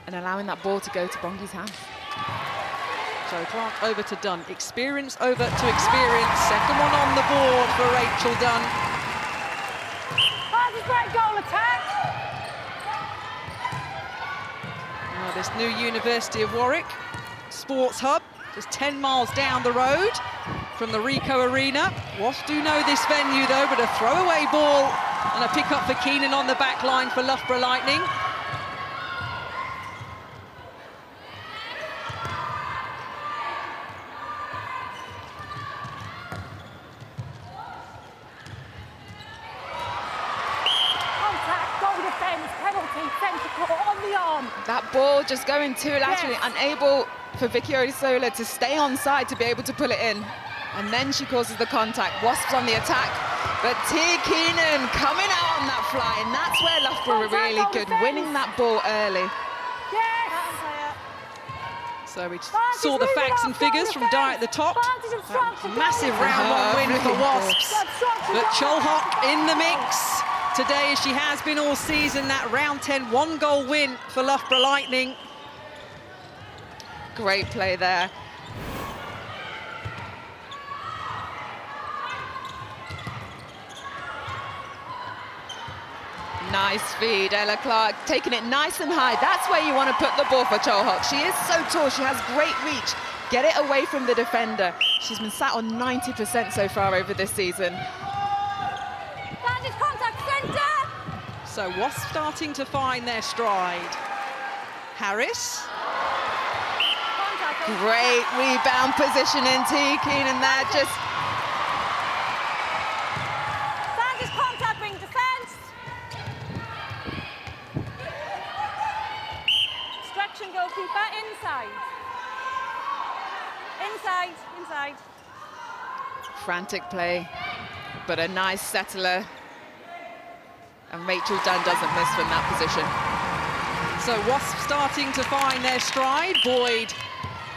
and allowing that ball to go to Bongi's hands. So Clark over to Dunn. Experience over to experience. Second one on the board for Rachel Dunn. That's a great goal attack. Now this new University of Warwick Sports Hub, just 10 miles down the road from the Ricoh Arena. Wasps do know this venue though, but a throwaway ball and a pick up for Keenan on the back line for Loughborough Lightning. That ball just going too laterally, unable for Vicky Odisola to stay on side to be able to pull it in. And then she causes the contact. Wasps on the attack, but Tia Keenan coming out on that fly, and that's where Loughborough were really good, winning that ball early. So we saw the facts and figures from Di at the top. Massive round one win for Wasps, but Cholhock in the mix today, as she has been all season. That round 10 1-goal win for Loughborough Lightning. Great play there. Nice feed, Ella Clark taking it nice and high. That's where you want to put the ball for Cholhock. She is so tall, she has great reach. Get it away from the defender. She's been sat on 90% so far over this season. So Wasps starting to find their stride. Harris. Great rebound positioning, Tia Keenan there, just... Sanders contact, bring defence. Stretch and goalkeeper, inside. Inside, inside. Frantic play, but a nice settler. And Rachel Dunn doesn't miss from that position. So Wasps starting to find their stride, buoyed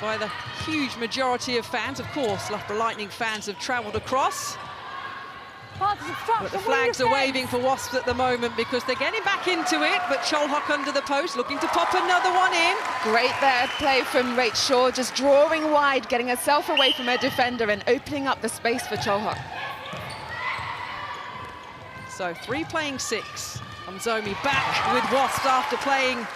by the huge majority of fans. Of course, Loughborough Lightning fans have travelled across. But the flags are waving for Wasps at the moment because they're getting back into it, but Cholhock under the post, looking to pop another one in. Great there play from Rach Shaw, just drawing wide, getting herself away from her defender and opening up the space for Cholhock. So 3 playing 6. Zomi back with Wasps after playing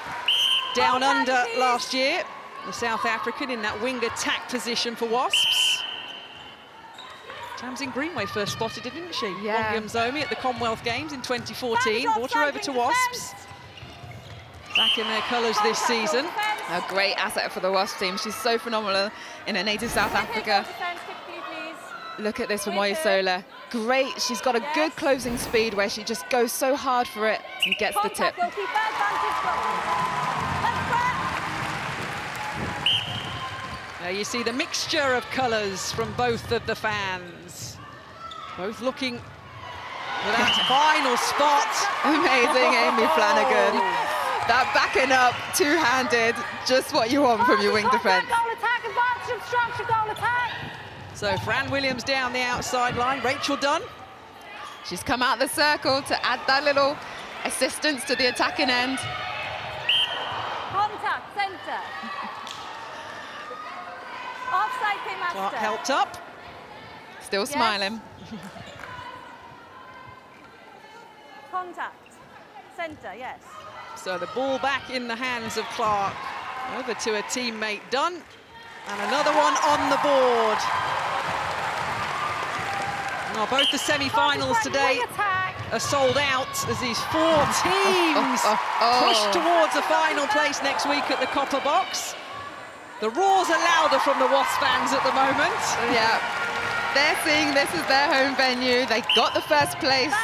down under last year. The South African in that wing attack position for Wasps. Tamsin Greenway first spotted it, didn't she? Yeah. Zomi at the Commonwealth Games in 2014. Brought her over to Wasps. Back in their colours this season. A great asset for the Wasps team. She's so phenomenal in her native South Africa. Look at this from Oyesola. Great, she's got a good closing speed where she just goes so hard for it and gets the tip. Now you see the mixture of colours from both of the fans. Both looking for that final spot. Amazing, Amy Flanagan. That backing up, two-handed, just what you want from your wing defence. So Fran Williams down the outside line, Rachel Dunn. She's come out the circle to add that little assistance to the attacking end. Contact, centre. Offside, Kingmaster. Clark helped up. Still smiling. Contact, centre, yes. So the ball back in the hands of Clark. Over to her teammate Dunn. And another one on the board. Well, both the semi-finals today are sold out as these 4 teams push towards a final place next week at the Copper Box. The roars are louder from the Wasps fans at the moment. Yeah, they're seeing this as their home venue. They got the first place.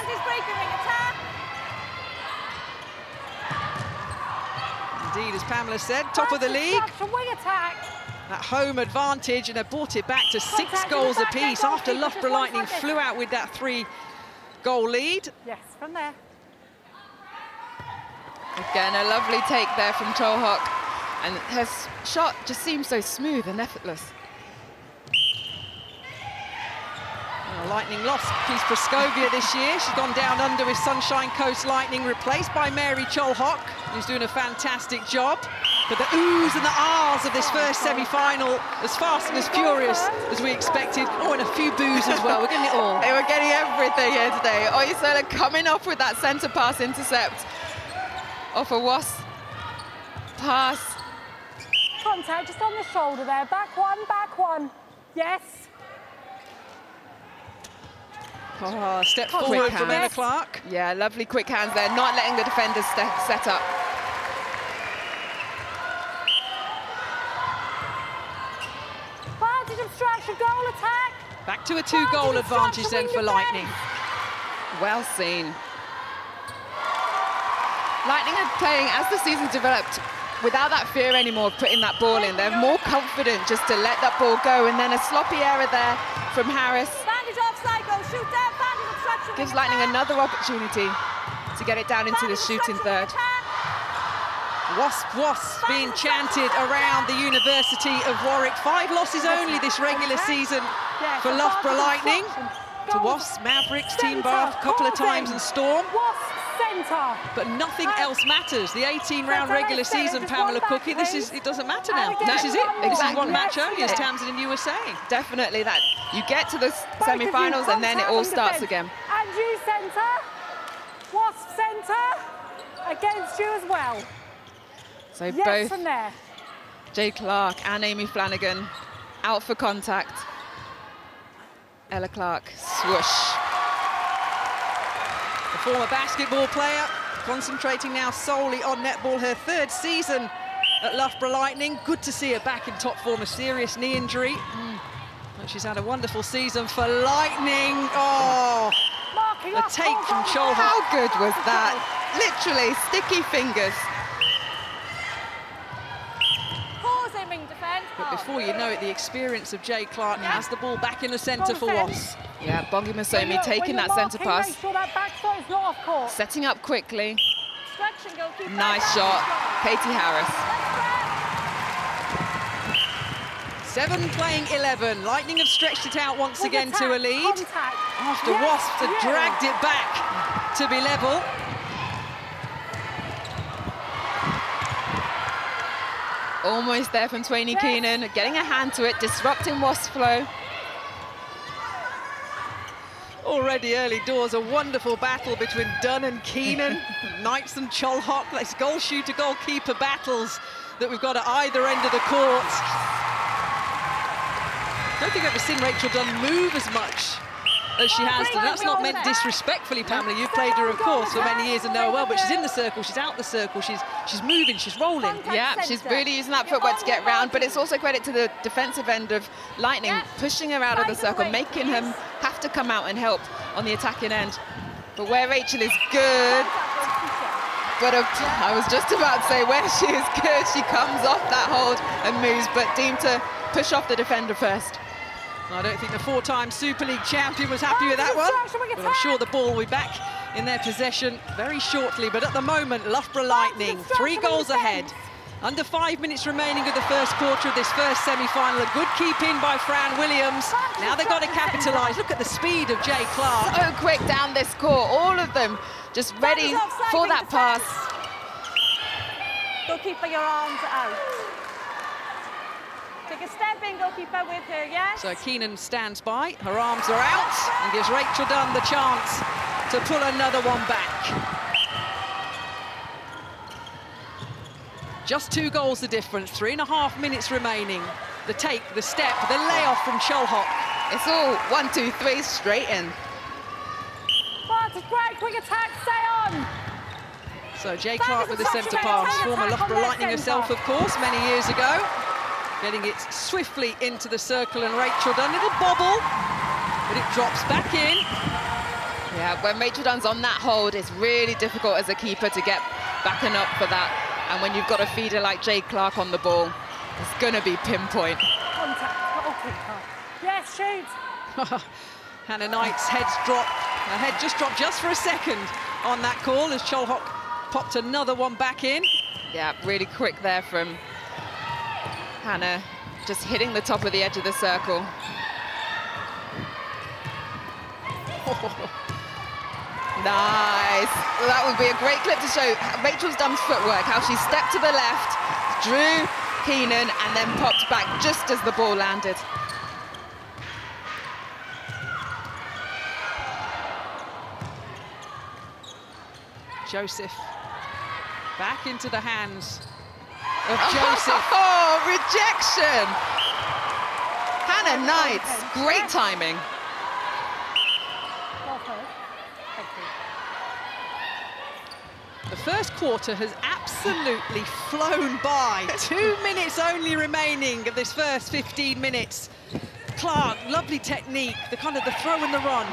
Indeed, as Pamela said, top of the league. That home advantage, and they brought it back to 6 goals apiece after Loughborough Lightning flew out with that 3-goal lead. Yes, from there. Again, a lovely take there from Cholhock, and her shot just seems so smooth and effortless. Well, Lightning lost Keith Prascovia this year. She's gone down under with Sunshine Coast Lightning, replaced by Mary Cholhock, who's doing a fantastic job. But the oohs and the ahs of this first semi-final, as fast and as furious as we expected. Oh, and a few boos as well. We're getting it all. They were getting everything here today. Oyesola coming off with that centre pass intercept off a Wasp pass. Contact just on the shoulder there. Back one. Yes. Oh, step forward from Ella Clark. Yeah, lovely quick hands there, not letting the defenders set up. Advantage obstruction, goal attack. Back to a 2-goal advantage then for Lightning. Well seen. Lightning are playing, as the season developed, without that fear anymore of putting that ball in. They're more confident just to let that ball go, and then a sloppy error there from Harris. Advantage offside goal, shoot there, advantage obstruction. Gives Lightning another opportunity to get it down into the shooting third. Wasp being chanted around the University of Warwick. 5 losses only this regular season for Loughborough Lightning. To Wasps, Mavericks, Team Bath a couple of times and Storm. But nothing else matters. The 18-round regular season, Pamela Cookie, it doesn't matter now. This is it. This is one match only, as Tamsin and you were saying. Definitely that. You get to the semi-finals and then it all starts again. And you centre, Wasp centre, against you as well. So yes, both from there. Jay Clark and Amy Flanagan out for contact. Ella Clark, swoosh. The former basketball player, concentrating now solely on netball, her 3rd season at Loughborough Lightning. Good to see her back in top form, a serious knee injury. But she's had a wonderful season for Lightning. Oh, a take from Cholhock. How good was that? Literally, sticky fingers. But before you know it, the experience of Jay Clark has the ball back in the centre for Wasps. Yeah, Bongi Masomi taking that centre pass. Make sure that back foot is not off court. Setting up quickly. Nice shot, Katie Harris. 7 playing 11. Lightning have stretched it out once again to a lead. After Wasps had dragged it back to be level. Almost there from Twainy Keenan, getting a hand to it, disrupting Wasp flow. Already early doors, a wonderful battle between Dunn and Keenan, Knights and Cholhock. Let's goal shooter, goalkeeper battles that we've got at either end of the court. I don't think I've ever seen Rachel Dunn move as much as she has done. That's not meant disrespectfully, Pamela. You've played her, of course, for many years and know her well, but she's in the circle, she's out the circle, she's moving, she's rolling. Yeah, she's really using that footwork to get round, but it's also credit to the defensive end of Lightning, pushing her out of the circle, making him have to come out and help on the attacking end. But where Rachel is good, but I was just about to say where she is good, she comes off that hold and moves, but deemed to push off the defender first. I don't think the 4-time Super League champion was happy with that one, but I'm sure the ball will be back in their possession very shortly. But at the moment, Loughborough Lightning, 3 goals ahead. Under 5 minutes remaining of the first quarter of this first semi-final. A good keep in by Fran Williams. Now they've got to capitalise. Look at the speed of Jay Clark. So quick down this court, all of them just ready for that pass. Goalkeeper, your arms out. Take a step in, goalkeeper, with her, yes? So Keenan stands by, her arms are out, and gives Rachel Dunn the chance to pull another one back. Just 2 goals the difference, 3.5 minutes remaining. The take, the step, the layoff from Cholhock. It's all 1, 2, 3 straight in. It's great, quick attack, stay on. So Jay Clark with the centre pass, former Loughborough Lightning herself, of course, many years ago. Getting it swiftly into the circle, and Rachel Dunn, little bobble, but it drops back in. Yeah, when Rachel Dunn's on that hold, it's really difficult as a keeper to get backing up for that. And when you've got a feeder like Jay Clark on the ball, it's going to be pinpoint. Contact, goalkeeper. Yes, shoot. Hannah Knight's head's dropped. Her head just dropped just for a second on that call as Cholhock popped another one back in. Yeah, really quick there from Hannah, just hitting the top of the edge of the circle. Nice. Well, that would be a great clip to show Rachel Dunn's footwork, how she stepped to the left, drew Keenan and then popped back just as the ball landed. Joseph back into the hands of Joseph. Oh, rejection! Hannah Knight, great timing. Well heard. Thank you. The first quarter has absolutely flown by. 2 minutes only remaining of this first 15 minutes. Clark, lovely technique, the throw and the run.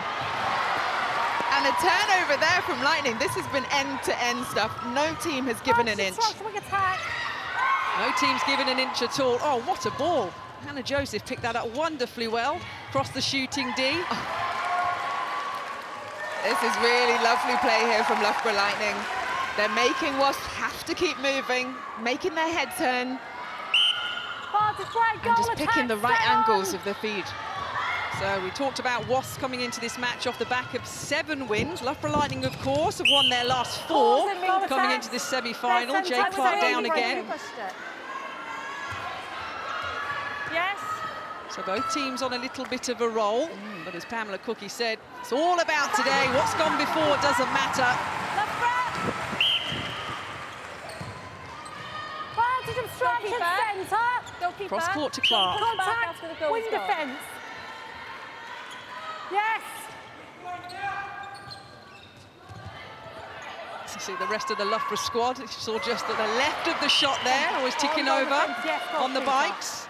And a turnover there from Lightning. This has been end-to-end stuff. No team has given an inch. No team's given an inch at all. Oh, what a ball. Hannah Joseph picked that up wonderfully well. Across the shooting D. This is really lovely play here from Loughborough Lightning. They're making Wasps have to keep moving, making their head turn, and just picking the right angles of the feed. So we talked about Wasps coming into this match off the back of 7 wins. Loughborough Lightning, of course, have won their last 4 coming into this semi-final. Jade Clark down again. Yes. So both teams on a little bit of a roll. But as Pamela Cookie said, it's all about today. What's gone before doesn't matter. Cross court to Clark. Contact, wing defence. Yes. You see the rest of the Loughborough squad. You saw just at the left of the shot there, always ticking over on the bikes.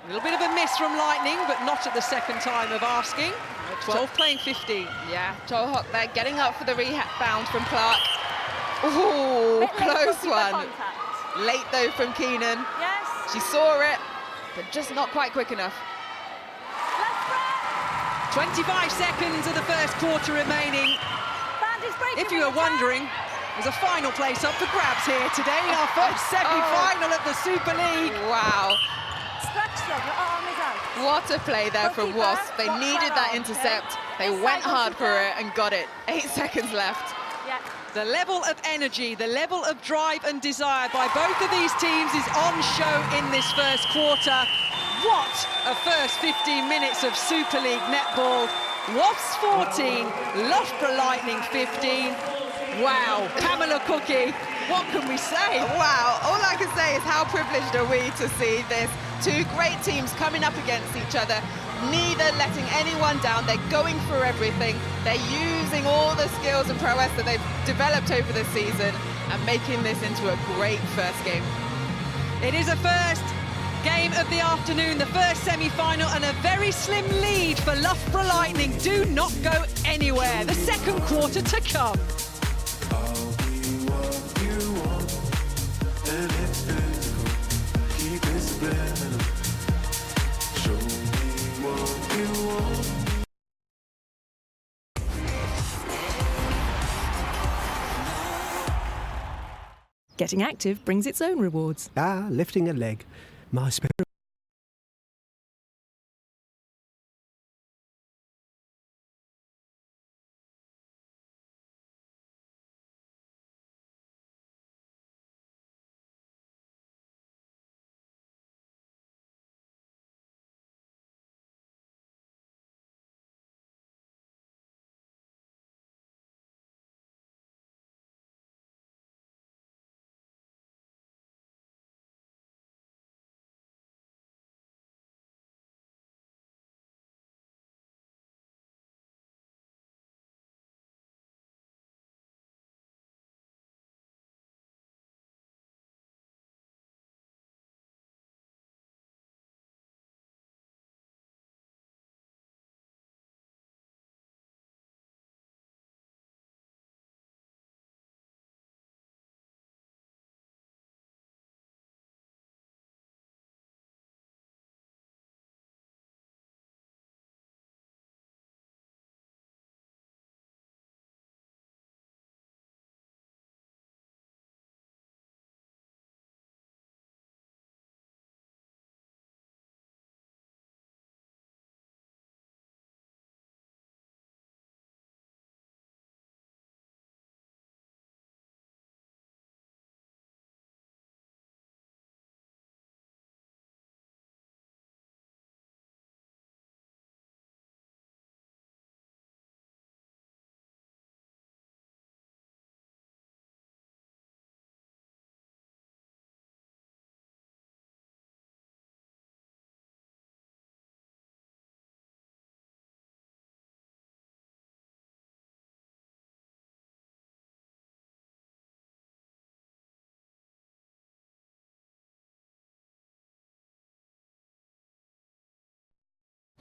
A little bit of a miss from Lightning, but not at the second time of asking. 12 playing 15. Yeah, Joel Hock there getting up for the rebound from Clark. Ooh, close one. Late though from Keenan. Yes. She saw it, but just not quite quick enough. 25 seconds of the first quarter remaining. If you were wondering, there's a final place up for grabs here today, our first semi-final of the Super League. Wow. Your arm is out. What a play there from Wasps. They needed that intercept. They went hard for it and got it. 8 seconds left. Yeah. The level of energy, the level of drive and desire by both of these teams is on show in this first quarter. What a first 15 minutes of Super League netball. Wasps 14, Loughborough Lightning 15. Wow, Pamela Cookie, what can we say? Wow, all I can say is how privileged are we to see this. 2 great teams coming up against each other, neither letting anyone down. They're going for everything. They're using all the skills and prowess that they've developed over the season and making this into a great first game. It is a first game of the afternoon, the first semi-final, and a very slim lead for Loughborough Lightning. Do not go anywhere. The second quarter to come. Getting active brings its own rewards. Lifting a leg. My spirit.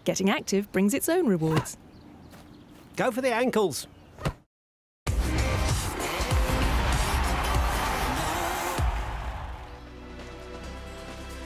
Getting active brings its own rewards. Go for the ankles.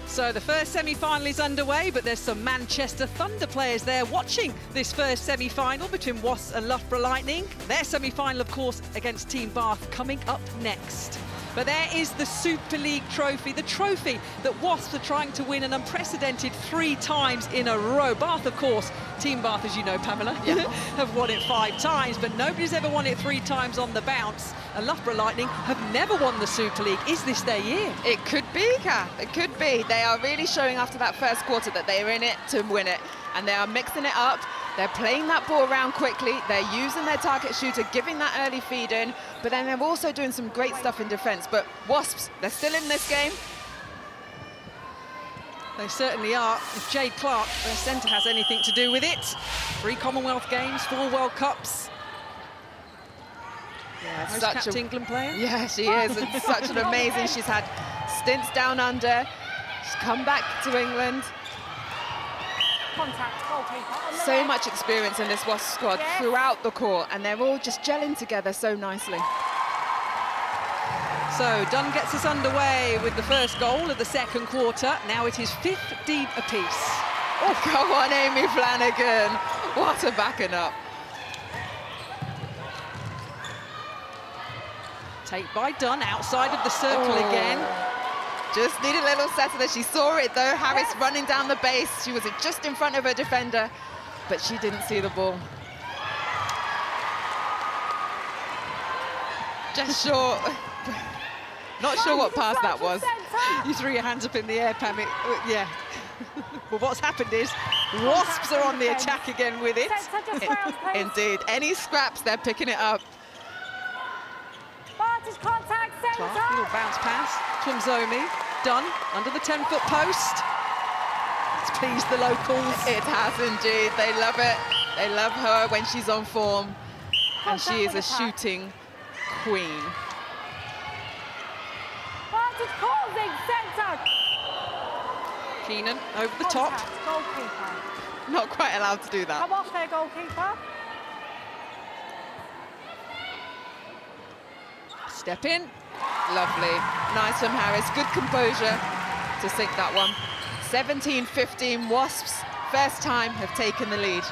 So the first semi-final is underway, but there's some Manchester Thunder players there watching this first semi-final between Wasps and Loughborough Lightning. Their semi-final, of course, against Team Bath coming up next. But there is the Super League trophy, the trophy that Wasps are trying to win an unprecedented 3 times in a row. Bath, of course, Team Bath, as you know, Pamela, have won it 5 times, but nobody's ever won it 3 times on the bounce. And Loughborough Lightning have never won the Super League. Is this their year? It could be, Kath. It could be. They are really showing after that first quarter that they are in it to win it. And they are mixing it up. They're playing that ball around quickly. They're using their target shooter, giving that early feed in. But then they're also doing some great stuff in defence. But Wasps, they're still in this game. They certainly are. If Jade Clark, their centre, has anything to do with it. 3 Commonwealth Games, 4 World Cups. Yeah, Most such capped England player. Yeah, she is. It's such an amazing. She's had stints down under. She's come back to England. Contact, goalkeeper. On the So left. much experience in this Wasps squad Yes. throughout the court, and they're all just gelling together so nicely. So Dunn gets us underway with the first goal of the second quarter. Now it is 15 apiece. Oh, go on, Amy Flanagan. What a backing up. Take by Dunn, outside of the circle again. Just needed a little setter there. She saw it though. Harris running down the base. She was just in front of her defender, but she didn't see the ball. Just short. Not sure what pass that was. You threw your hands up in the air, Pam. Yeah. But what's happened is Wasps are on the attack again with it. Centre just round, please. Indeed. Any scraps, they're picking it up. Vantage contact, Clark, centre. little bounce pass. Twumzomi, Dunn, under the 10-foot post. It's pleased the locals. It has indeed. They love it. They love her when she's on form. And she is a shooting queen. Vantage causing, centre. Keenan over the top. Contact, goalkeeper. Not quite allowed to do that. Come off there, goalkeeper. Step in. Lovely. Nice from Harris. Good composure to sink that one. 17-15. Wasps, first time, have taken the lead.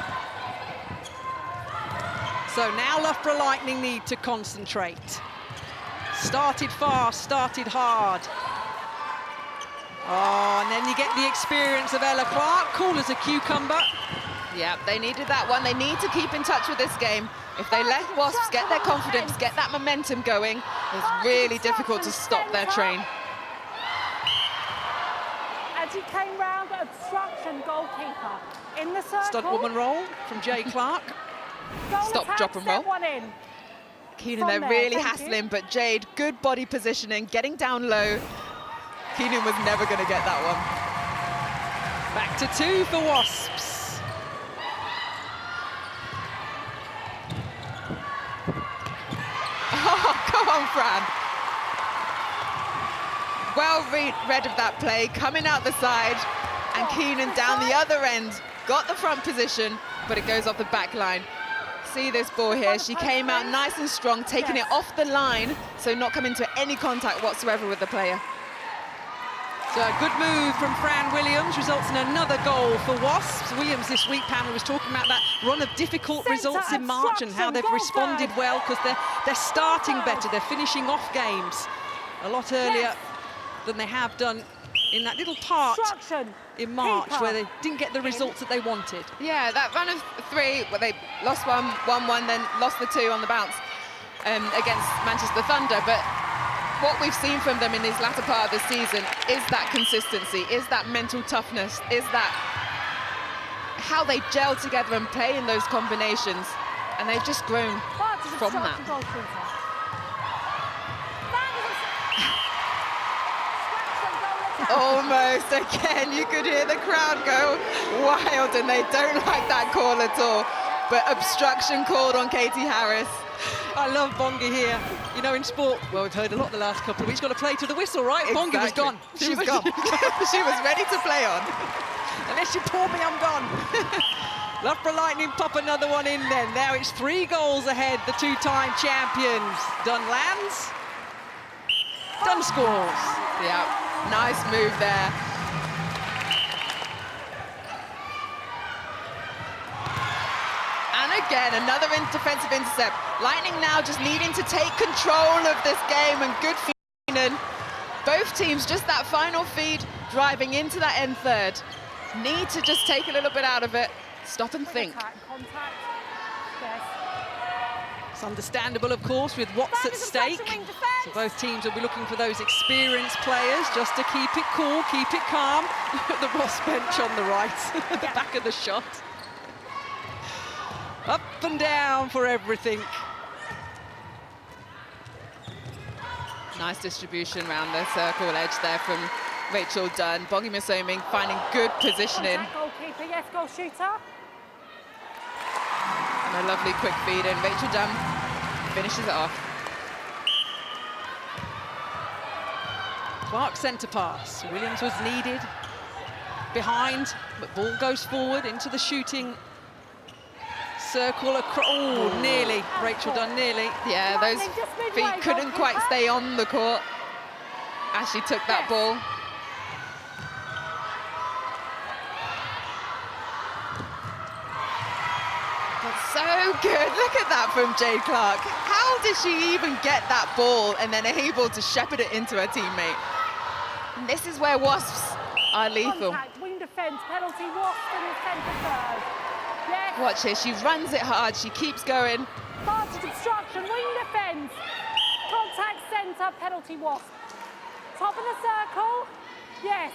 So now Loughborough Lightning need to concentrate. Started fast, started hard. Oh, and then you get the experience of Ella Clark, cool as a cucumber. Yeah, they needed that one. They need to keep in touch with this game. If they let Wasps get their confidence, get that momentum going, it's really difficult to stop their train. As he came round, obstruction, goalkeeper. In the circle. Stud woman roll from Jay Clark. Goal Stop, attack, drop and step roll. one in. Keenan, From they're there, really thank hassling, you. but Jade, good body positioning, getting down low. Keenan was never going to get that one. Back to 2 for Wasps. Oh, come on, Fran. Well read of that play, coming out the side, and Keenan down the other end, got the front position, but it goes off the back line. See this ball here, she came out nice and strong, taking it off the line, so not coming to any contact whatsoever with the player. So a good move from Fran Williams results in another goal for Wasps. Williams this week, Pamela, was talking about that run of difficult results in March and how they've responded well because they're starting better, they're finishing off games a lot earlier than they have done in that little part in March where they didn't get the results that they wanted. Yeah, that run of 3, well, they lost 1-1, then lost the 2 on the bounce against Manchester Thunder, but what we've seen from them in this latter part of the season is that consistency, is that mental toughness, is that how they gel together and play in those combinations, and they've just grown from that. Almost again, you could hear the crowd go wild, and they don't like that call at all. But obstruction called on Katie Harris. I love Bongi here. You know, in sport, well, we've heard a lot the last couple of weeks, got to play to the whistle, right? Bongi was Exactly. gone. She was gone. She was ready to play on. Unless you pour me, I'm gone. Loughborough Lightning pop another one in then. Now it's 3 goals ahead, the 2-time champions. Dunn lands. Dunn scores. Yeah, nice move there. And again, another defensive intercept. Lightning now just needing to take control of this game, and good for Keenan. Both teams, just that final feed, driving into that end third. Need to just take a little bit out of it, stop and think. Contact. Yes. It's understandable, of course, with what's at stake. So both teams will be looking for those experienced players just to keep it cool, keep it calm. The Wasps bench on the right, at the back of the shot. Up and down for everything. Nice distribution around the circle edge there from Rachel Dunn. Bongi Misoming finding good positioning. Contact, goalkeeper, yes, goal shooter. And a lovely quick feed in. Rachel Dunn finishes it off. Clark centre pass. Williams was needed behind, but ball goes forward into the shooting circle. Oh, nearly. Rachel Dunn nearly. Yeah, those feet couldn't quite stay on the court as she took that ball. That's so good. Look at that from Jade Clark. How did she even get that ball and then able to shepherd it into her teammate? And this is where Wasps are lethal. Contact, wing defence, penalty, Wasps in the centre third. Yes. Watch here, she runs it hard, she keeps going. Advantage obstruction, wing defence. Contact centre, penalty, Wasp. Top of the circle. Yes.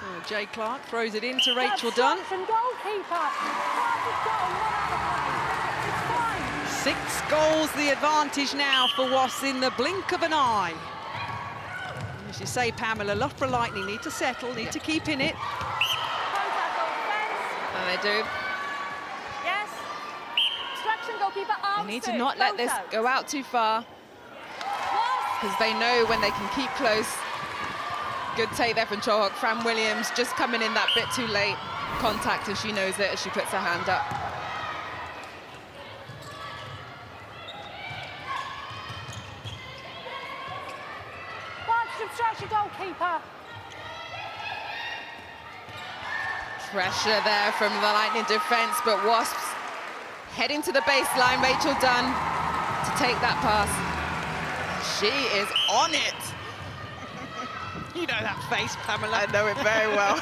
Oh, Jay Clark throws it into Rachel Dunn. Obstruction, goalkeeper. Advantage goal, not out of play. It's fine. 6 goals the advantage now for Wasps in the blink of an eye. As you say, Pamela, Loughborough Lightning need to settle, need to keep in it. Contact, goal defence. And they do. Yes. Obstruction, goalkeeper, arms They need to through, not let this photo. go out too far, Wasp. because they know when they can keep close. Good take there from Chalk. Fran Williams just coming in that bit too late. Contact, and she knows it as she puts her hand up. Advantage obstruction, goalkeeper. Pressure there from the Lightning defense, but Wasps heading to the baseline. Rachel Dunn to take that pass. She is on it. You know that face, Pamela. I know it very well.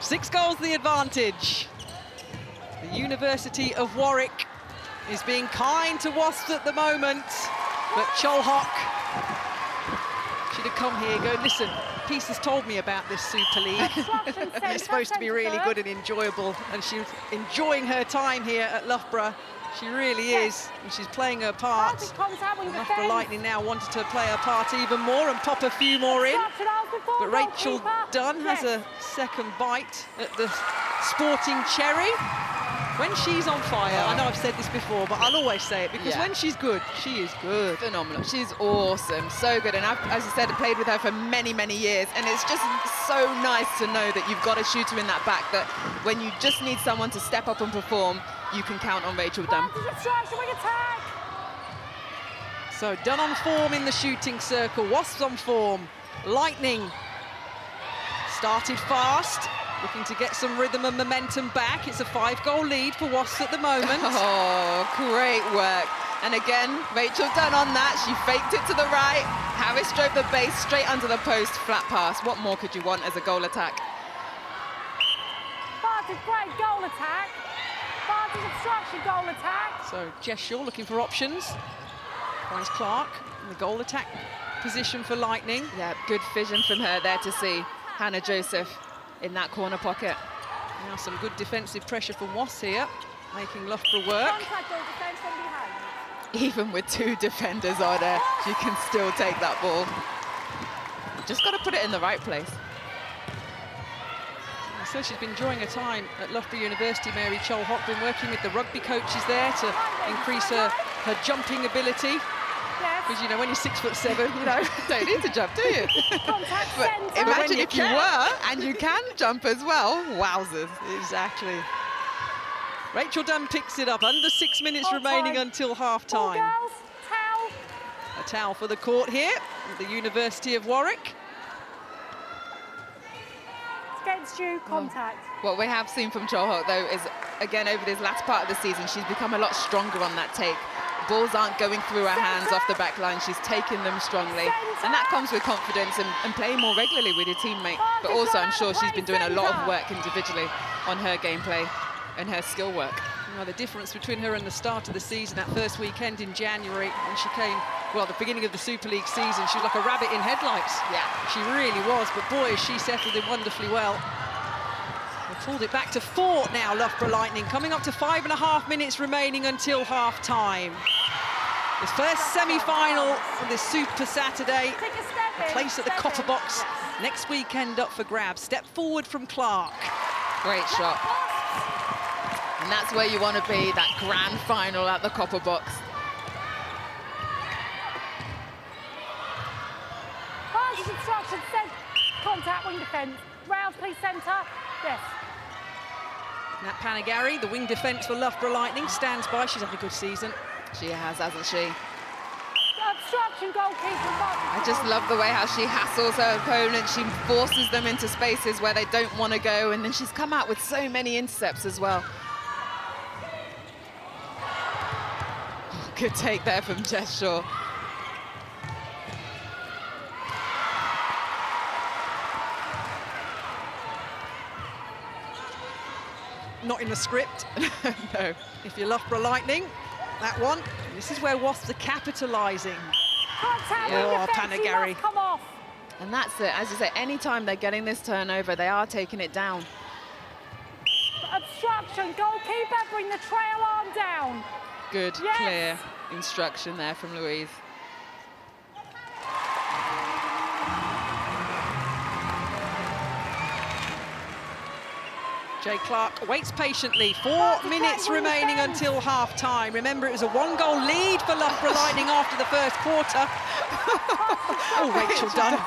6 goals the advantage. The University of Warwick is being kind to Wasps at the moment, but Cholhock should have come here, go, listen, Peace has told me about this Super League. It's supposed to be really good and enjoyable, and she's enjoying her time here at Loughborough. She really is, and she's playing her part. Loughborough Lightning now wanted to play her part even more and pop a few more in. But Rachel Dunn has a second bite at the sporting cherry. When she's on fire, I know I've said this before, but I'll always say it, because when she's good, she is good. Phenomenal. She's awesome, so good. And I've, as I said, I played with her for many, many years, and it's just so nice to know that you've got a shooter in that back, that when you just need someone to step up and perform, you can count on Rachel Dunn. So Dunn on form in the shooting circle, Wasps on form. Lightning started fast, looking to get some rhythm and momentum back. It's a 5-goal lead for Wasps at the moment. Oh, great work. And again, Rachel Dunn on that. She faked it to the right. Harris drove the base straight under the post, flat pass. What more could you want as a goal attack? Great goal attack. Obstruction goal attack. So Jess Shaw looking for options. Finds Clark in the goal attack position for Lightning. Yeah, good vision from her there to see Hannah Joseph in that corner pocket. Now some good defensive pressure from Wasps here, making Loughborough work. Contact goal defence from behind. Even with 2 defenders on her, she can still take that ball. Just got to put it in the right place. So she's been enjoying her time at Loughborough University, Mary Cholhock, been working with the rugby coaches there to increase her jumping ability. Yes. Because, you know, when you're 6'7", you know, Don't need to jump, do you? Contact But centre. imagine you if you can. were, and you can jump as well. Wowzers. exactly. Rachel Dunn picks it up, under 6 minutes Half remaining time. until half Ball time. girls, towel. A towel for the court here at the University of Warwick. Against you, contact. What we have seen from Cholhock, though, is, again, over this last part of the season, she's become a lot stronger on that take. Balls aren't going through her hands off the back line. She's taking them strongly. And that comes with confidence and playing more regularly with your teammate. But also, I'm sure she's been doing a lot of work individually on her gameplay and her skill work. You know, the difference between her and the start of the season, that first weekend in January, when she came, well, the beginning of the Super League season, she was like a rabbit in headlights. Yeah. She really was, but boy, has she settled in wonderfully well. They've pulled it back to 4 now, Loughborough Lightning, coming up to 5.5 minutes remaining until half-time. The first semi-final of this Super Saturday, Take a step a in. place at the step Copper in. Box Yes. next weekend up for grabs. Step forward from Clark. Great shot. And that's where you want to be, that grand final at the Copper Box. Passes instruction, send. Contact, wing defence. Round, please, centre. Yes. Nat Panagari, the wing defence for Loughborough Lightning, stands by. She's had a good season. She has, hasn't she? Obstruction, goalkeeper. I just love the way how she hassles her opponent. She forces them into spaces where they don't want to go, and then she's come out with so many intercepts as well. Good take there from Jess Shaw. Not in the script. No. If you're Loughborough Lightning, that one. This is where Wasps are capitalising. Contact, Oh, wing defence. You Panagari. must come off. And that's it. As you say, anytime they're getting this turnover, they are taking it down. Obstruction, goalkeeper. Bring the trail arm down. Good, Yes. clear instruction there from Louise. Jay Clark waits patiently. 4 minutes remaining until half-time. Remember, it was a 1-goal lead for Loughborough Lightning after the first quarter. Oh, Rachel Dunn.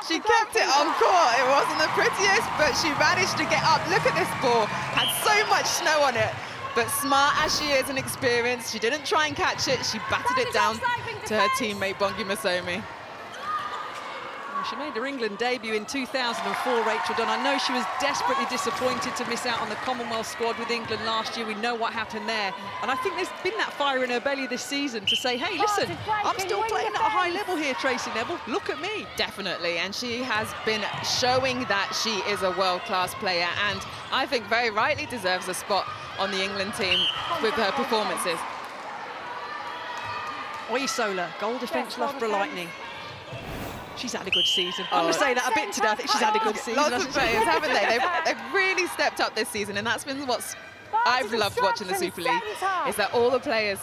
She kept it on court. It wasn't the prettiest, but she managed to get up. Look at this ball. Had so much snow on it. But smart as she is and experienced, she didn't try and catch it. She batted it down to her teammate, Bongi Masomi. She made her England debut in 2004, Rachel Dunn. I know she was desperately disappointed to miss out on the Commonwealth squad with England last year. We know what happened there. And I think there's been that fire in her belly this season to say, hey, listen, I'm still playing at a high level here, Tracy Neville. Look at me. Definitely, and she has been showing that she is a world-class player, and I think very rightly deserves a spot on the England team with her performances. Oyesola, goal defence, Yes, Loughborough goal Lightning. She's had a good season. I'm going to say that a bit today. I think she's had a good season. Lots of players, haven't they? They've really stepped up this season, and that's been what's I've loved watching the Super League, is that all the players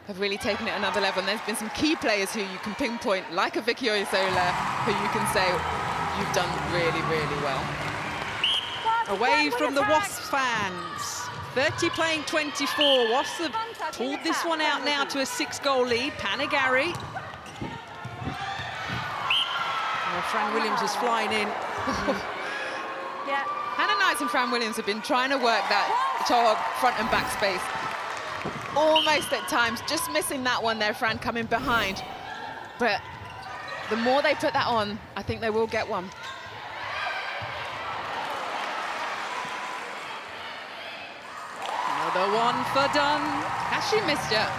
have really taken it another level. And there's been some key players who you can pinpoint, like a Vicky Oyesola, who you can say, you've done really, really well. Away from the Wasps fans. 30 playing 24. Wasps have pulled this one out now to a 6-goal lead. Panagari. Fran Williams was flying in. Yeah. Hannah Knights and Fran Williams have been trying to work that Cholhock front and back space. Almost at times, just missing that one there, Fran coming behind. But the more they put that on, I think they will get one. Another one for Dunn. Has she missed yet?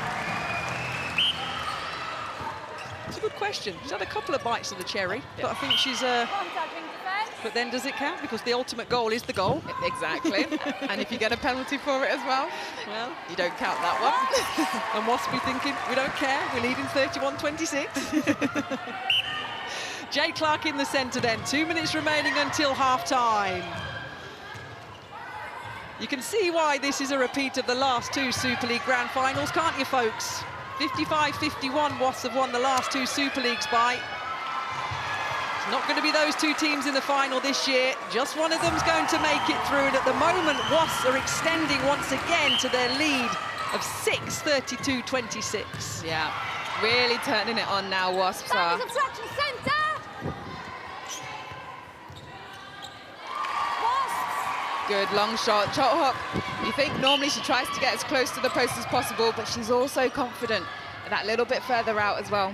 It's a good question. She's had a couple of bites of the cherry, but I think she's... Contact, wing defence. But then does it count? Because the ultimate goal is the goal. Exactly. And if you get a penalty for it as well, Well, you don't count that one. and Wasps be thinking, we don't care, we're leading 31-26. Jay Clark in the centre then. 2 minutes remaining until half-time. You can see why this is a repeat of the last 2 Super League Grand Finals, can't you, folks? 55-51, Wasps have won the last 2 Super Leagues by. It's not going to be those two teams in the final this year. Just one of them's going to make it through. And at the moment, Wasps are extending once again to their lead of 6, 32-26. Yeah, really turning it on now, Wasps are. Obstruction centre. Wasps. Good long shot. Chothok, you think normally she tries to get as close to the post as possible, but she's also confident that little bit further out as well.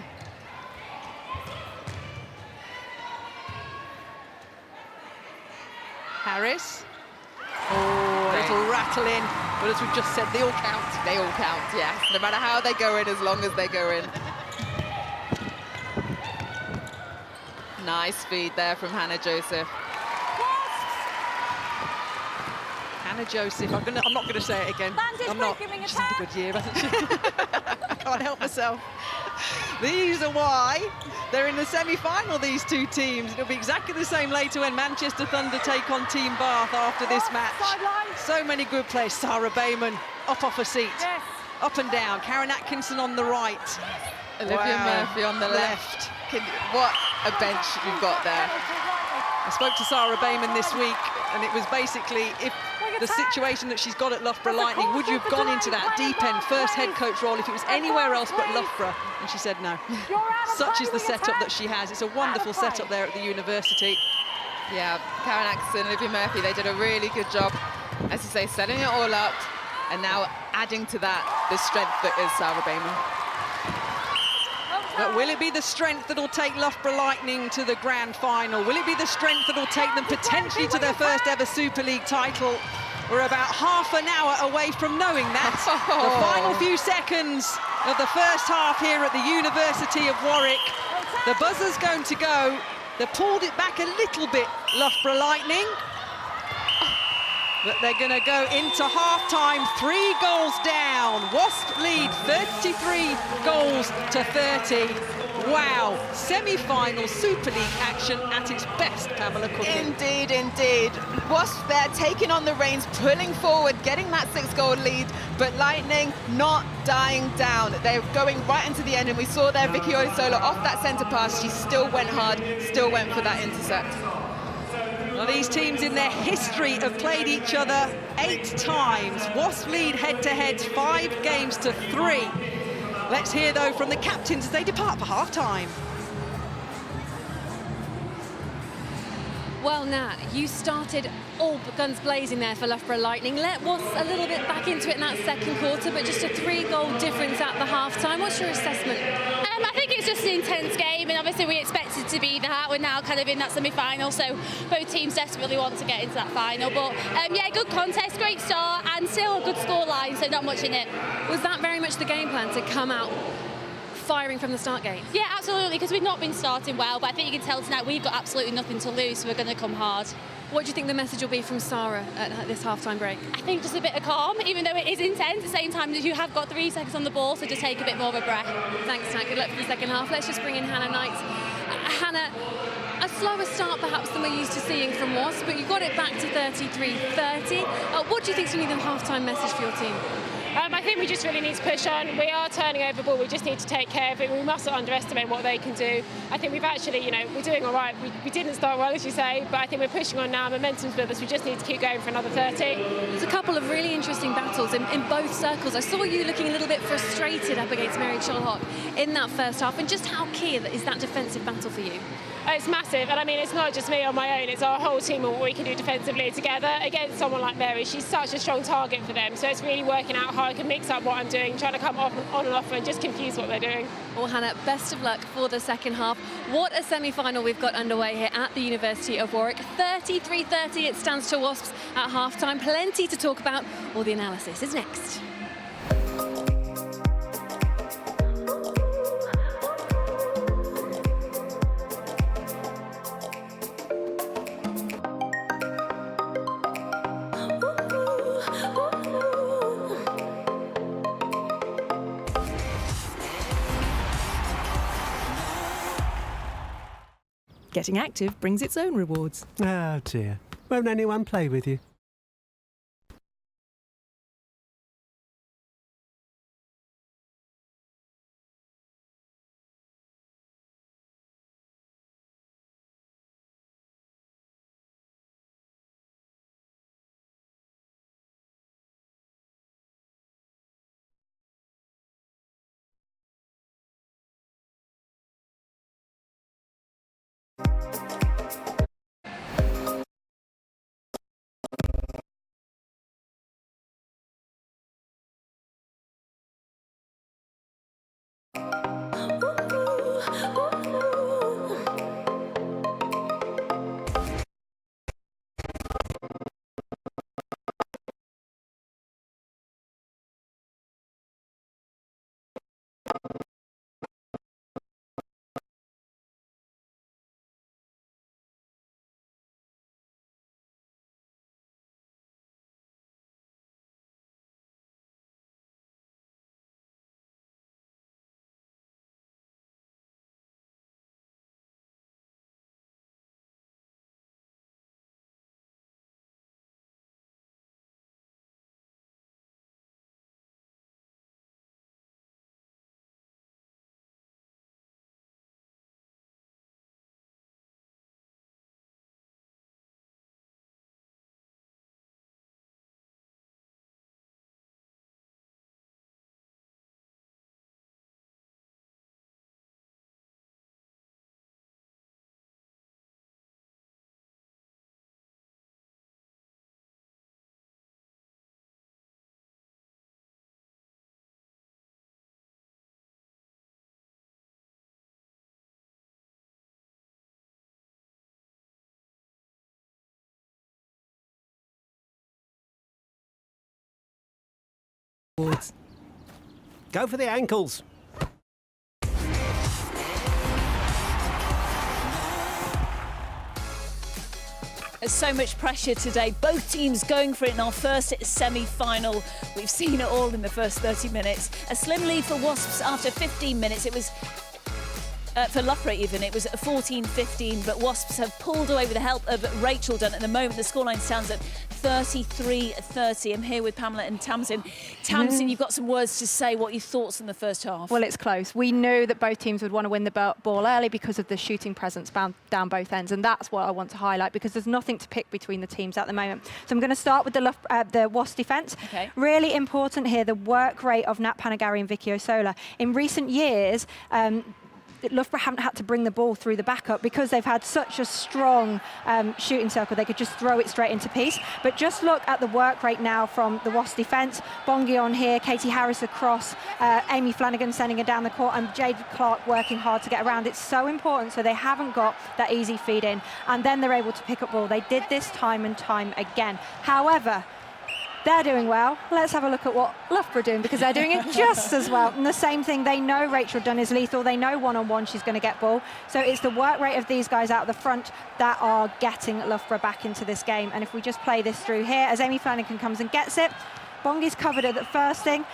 Harris. Oh, a little rattle in. But as we've just said, they all count. They all count, yes. No matter how they go in, as long as they go in. Nice feed there from Hannah Joseph. Hannah Joseph, I'm not going to say it again. I'm not. She's had a good year, hasn't she? I can't help myself. These are why they're in the semi-final, these two teams. It'll be exactly the same later when Manchester Thunder take on Team Bath after this match. So many good players. Sarah Bayman up off her seat. Yes. Up and down. Karen Atkinson on the right. Olivia Murphy on the left. What a bench you've got there. I spoke to Sarah Bayman this week, and it was basically, if the situation that she's got at Loughborough Lightning, would you have gone into that deep end first head coach role if it was anywhere else but Loughborough? And she said no. Such is the setup that she has. It's a wonderful setup there at the university. Yeah, Karen Atkinson, Olivia Murphy, they did a really good job, as you say, setting it all up, and now adding to that the strength that is Sarah Bayman. But will it be the strength that'll take Loughborough Lightning to the grand final? Will it be the strength that'll take them potentially to their first ever Super League title? We're about half an hour away from knowing that. The final few seconds of the first half here at the University of Warwick. The buzzer's going to go. They pulled it back a little bit, Loughborough Lightning. But they're going to go into half-time, 3 goals down. Wasp lead 33 goals to 30. Wow, semi-final Super League action at its best, Pamela Cooking. Indeed, indeed. Wasps there taking on the reins, pulling forward, getting that 6-goal lead, but Lightning not dying down. They're going right into the end, and we saw there Vicky Oisola off that centre pass. She still went hard, still went for that intercept. Well, these teams in their history have played each other 8 times. Wasp lead head-to-head 5 games to 3. Let's hear, though, from the captains as they depart for half-time. Well, Nat, you started all guns blazing there for Loughborough Lightning. Let Wasps a little bit back into it in that second quarter, but just a 3-goal difference at the half-time. What's your assessment? I think it's just an intense game, and obviously we expected to be that. We're now kind of in that semi-final, so both teams desperately want to get into that final. But yeah, good contest, great start, and still a good scoreline, so not much in it. Was that very much the game plan, to come out firing from the start gate? Yeah, absolutely, because we've not been starting well, but I think you can tell tonight we've got absolutely nothing to lose, so we're going to come hard. What do you think the message will be from Sarah at this half-time break? I think just a bit of calm, even though it is intense. At the same time, you have got 3 seconds on the ball, so just take a bit more of a breath. Thanks, Nat. Good luck for the second half. Let's just bring in Hannah Knight. Hannah, a slower start perhaps than we're used to seeing from Wasps, but you got it back to 33-30. What do you think is going to be the half-time message for your team? I think we just really need to push on. We are turning over ball. We just need to take care of it. We mustn't underestimate what they can do. I think we've actually, we're doing all right. We didn't start well, as you say, but I think we're pushing on now. Momentum's with us. We just need to keep going for another 30. There's a couple of really interesting battles in both circles. I saw you looking a little bit frustrated up against Mary Cholhock in that first half. And just how key is that defensive battle for you? It's massive, and I mean, it's not just me on my own, it's our whole team and what we can do defensively together against someone like Mary. She's such a strong target for them, so it's really working out how I can mix up what I'm doing, trying to come on and off and just confuse what they're doing. Well, Hannah, best of luck for the second half. What a semi-final we've got underway here at the University of Warwick. 33-30 it stands to Wasps at half-time. Plenty to talk about. All the analysis is next. Getting active brings its own rewards. Oh dear. Won't anyone play with you? rewards. Go for the ankles. There's so much pressure today. Both teams going for it in our first semi-final. We've seen it all in the first 30 minutes. A slim lead for Wasps after 15 minutes. It was, for Loughborough even, it was 14-15, but Wasps have pulled away with the help of Rachel Dunn. At the moment, the scoreline stands at 33-30. I'm here with Pamela and Tamsin. Tamsin, you've got some words to say. What are your thoughts on the first half? Well, it's close. We knew that both teams would want to win the ball early because of the shooting presence down both ends, and that's what I want to highlight because there's nothing to pick between the teams at the moment. So I'm going to start with the Wasps defence. Okay. Really important here, the work rate of Nat Panagari and Vicky Osola. In recent years, Loughborough haven't had to bring the ball through the backup because they've had such a strong shooting circle. They could just throw it straight into piece. But just look at the work rate now from the Wasps defence. Bongi on here, Katie Harris across, Amy Flanagan sending her down the court, and Jade Clark working hard to get around. It's so important, so they haven't got that easy feed in. And then they're able to pick up ball. They did this time and time again. However, they're doing well. Let's have a look at what Loughborough are doing because they're doing it just as well. And the same thing, they know Rachel Dunn is lethal. They know one-on-one she's going to get ball. So it's the work rate of these guys out the front that are getting Loughborough back into this game. And if we just play this through here, as Amy Flanagan comes and gets it, Bongi's covered at the first thing.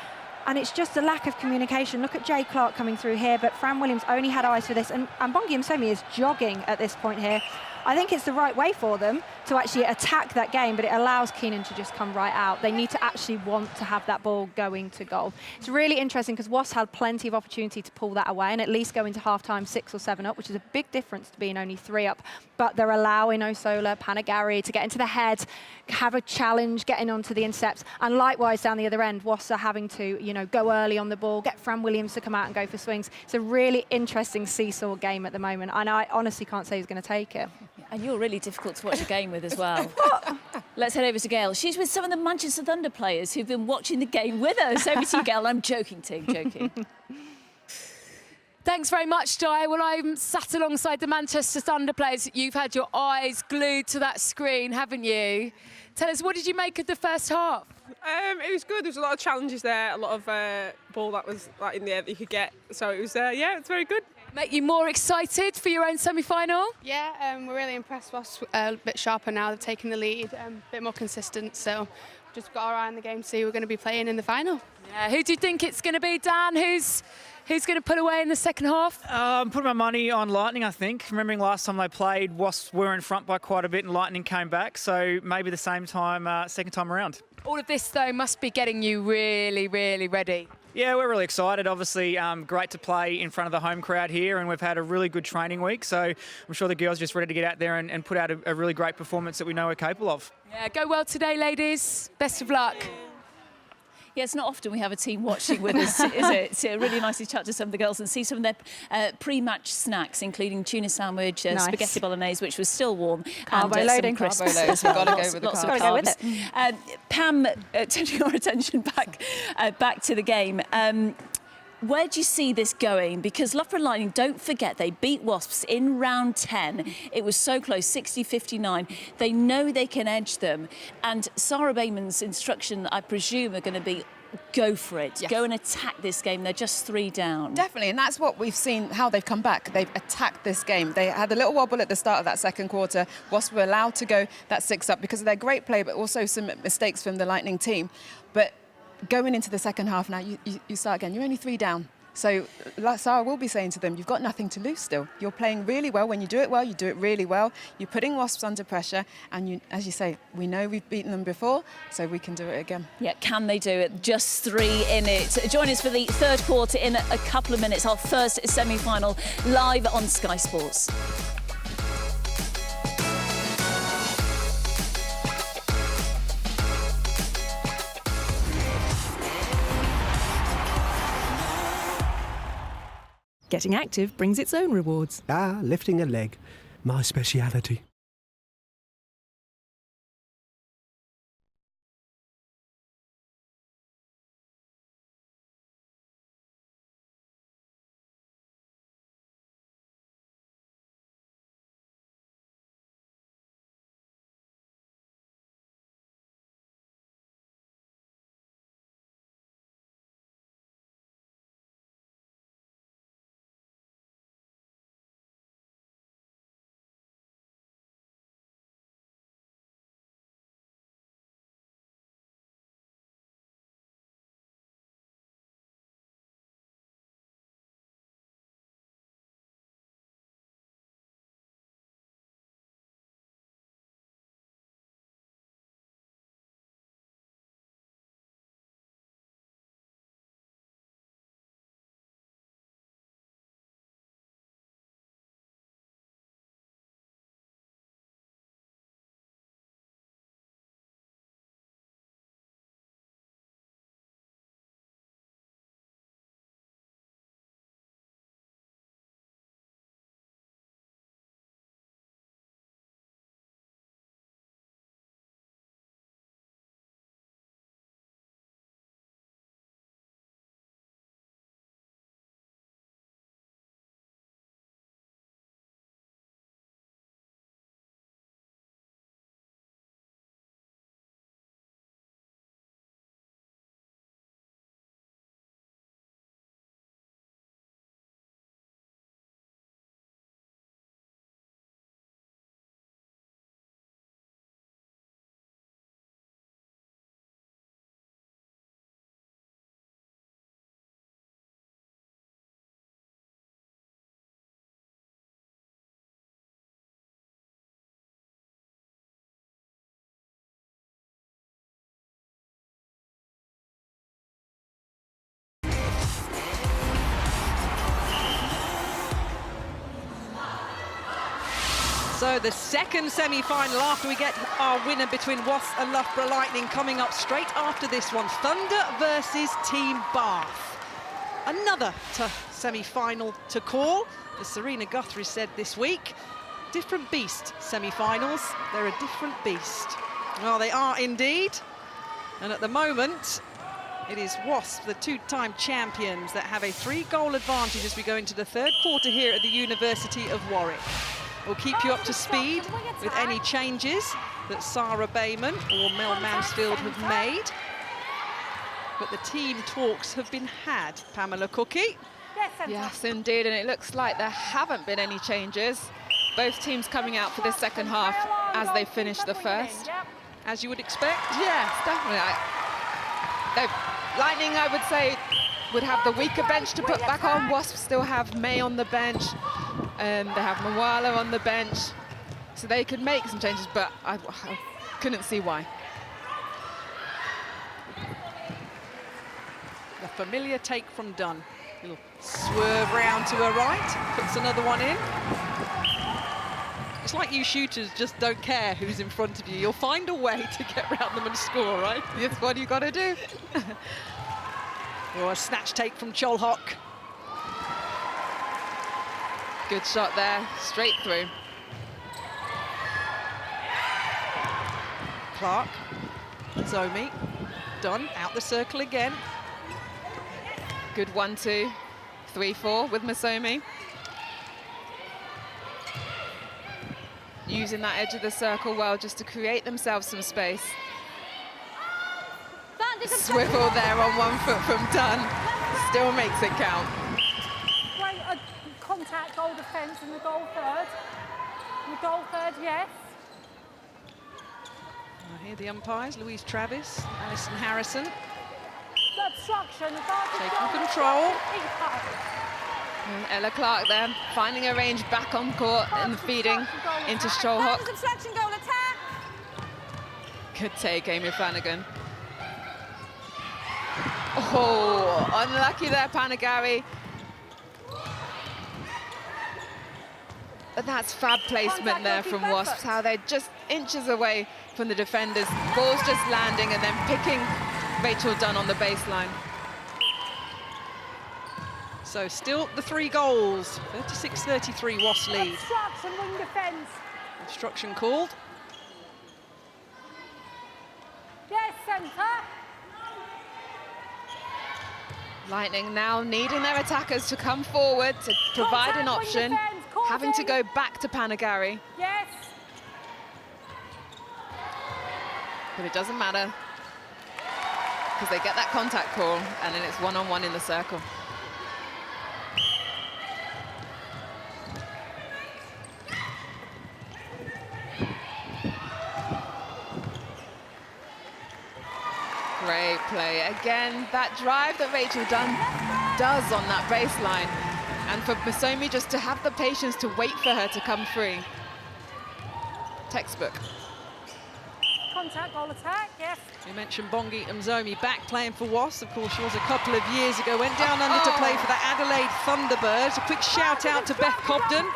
And it's just a lack of communication. Look at Jade Clark coming through here, but Fran Williams only had eyes for this. And Bongi Msomi is jogging at this point here. I think it's the right way for them to actually attack that game, but it allows Keenan to just come right out. They need to actually want to have that ball going to goal. It's really interesting because Wasps had plenty of opportunity to pull that away and at least go into half-time 6 or 7 up, which is a big difference to being only 3 up. But they're allowing Osola, Panagari to get into the head, have a challenge, getting onto the intercepts. And likewise, down the other end, Wasps are having to, go early on the ball, get Fran Williams to come out and go for swings. It's a really interesting seesaw game at the moment, and I honestly can't say who's going to take it. And you're really difficult to watch a game with as well. Let's head over to Gail. She's with some of the Manchester Thunder players who've been watching the game with us. Over to you, Gail. I'm joking, team, joking. Thanks very much, Di. Well, I'm sat alongside the Manchester Thunder players. You've had your eyes glued to that screen, haven't you? Tell us, what did you make of the first half? It was good. There was a lot of challenges there, a lot of ball that was in the air that you could get. So it was, it's very good. Make you more excited for your own semi-final? Yeah, we're really impressed. Wasps a bit sharper now. They've taken the lead, a bit more consistent. So just got our eye on the game to see who we're going to be playing in the final. Yeah, who do you think it's going to be, Dan? Who's going to pull away in the second half? I'm putting my money on Lightning, I think. Remembering last time they played, Wasps were in front by quite a bit and Lightning came back. So maybe the same time, second time around. All of this, though, must be getting you really, really ready. Yeah, we're really excited. Obviously, great to play in front of the home crowd here, and we've had a really good training week. So I'm sure the girls are just ready to get out there and put out a really great performance that we know we're capable of. Yeah, go well today, ladies. Best of luck. Yeah, it's not often we have a team watching with us, is it? It's really nice to chat to some of the girls and see some of their pre-match snacks, including tuna sandwich, spaghetti bolognese, which was still warm, carbo and loading. some crisps. Carbo load. As well. Gotta go with the lots of carbs. carbs. Gotta go with it. Pam, turning your attention back to the game. Where do you see this going? Because Loughborough Lightning, don't forget, they beat Wasps in round 10. It was so close, 60-59. They know they can edge them. And Sarah Bayman's instruction, I presume, are going to be go for it. Yes. Go and attack this game. They're just 3 down. Definitely, and that's what we've seen, how they've come back. They've attacked this game. They had a little wobble at the start of that second quarter. Wasps were allowed to go that 6 up because of their great play, but also some mistakes from the Lightning team. But going into the second half now, you start again. You're only 3 down. So like Sarah will be saying to them, you've got nothing to lose still. You're playing really well. When you do it well, you do it really well. You're putting Wasps under pressure. And as you say, we know we've beaten them before, so we can do it again. Yeah, can they do it? Just 3 in it. Join us for the third quarter in a couple of minutes. Our first semi-final live on Sky Sports. Getting active brings its own rewards. Lifting a leg. My speciality. So the second semi-final after we get our winner between Wasps and Loughborough Lightning coming up straight after this one. Thunder versus Team Bath. Another tough semi-final to call. As Serena Guthrie said this week, different beast semi-finals. They're a different beast. Well, they are indeed. And at the moment, it is Wasps, the two-time champions, that have a 3-goal advantage as we go into the third quarter here at the University of Warwick. We'll keep you up to speed with any changes that Sarah Bayman or Mel Mansfield have made. But the team talks have been had. Pamela Cookie. Yes, indeed, and it looks like there haven't been any changes. Both teams coming out for this second half as they finish the first. As you would expect? Yes, definitely. Lightning, I would say, would have the weaker bench to put back on. Wasps still have May on the bench. They have Mawala on the bench. So they could make some changes, but I couldn't see why. A familiar take from Dunn. Little swerve round to her right, puts another one in. It's like you shooters just don't care who's in front of you. You'll find a way to get around them and score, right? That's what you got to do. Or a snatch take from Cholhock. Good shot there, straight through. Clark, Zomi, Dunn out the circle again. Good 1-2, 3-4 with Masomi. Using that edge of the circle well just to create themselves some space. Swivel there on 1 foot from Dunn. Still makes it count. Great contact, goal defence in the goal third. In the goal third, yes. I hear the umpires, Louise Travis, Alison Harrison. The obstruction, taking control. And Ella Clark there, finding her range back on court and feeding into Cholhock. Good take, Amy Flanagan. Oh, unlucky there, Panagari. But that's fab placement there from Wasps, how they're just inches away from the defenders. Ball's just landing and then picking Rachel Dunn on the baseline. So still the 3 goals, 36-33 Wasps lead. Obstruction, wing defence. Obstruction called. Yes, centre. Lightning now needing their attackers to come forward to provide an option, having to go back to Panagari. Yes. But it doesn't matter, because they get that contact call, and then it's one-on-one in the circle. Great play. Again, that drive that Rachel Dunn does on that baseline. And for Masomi just to have the patience to wait for her to come free. Textbook. Contact, goal attack, yes. We mentioned Bongi Mzomi back playing for Wasps. Of course, she was a couple of years ago. Went down under to play for the Adelaide Thunderbirds. A quick shout out to Beth Cobden.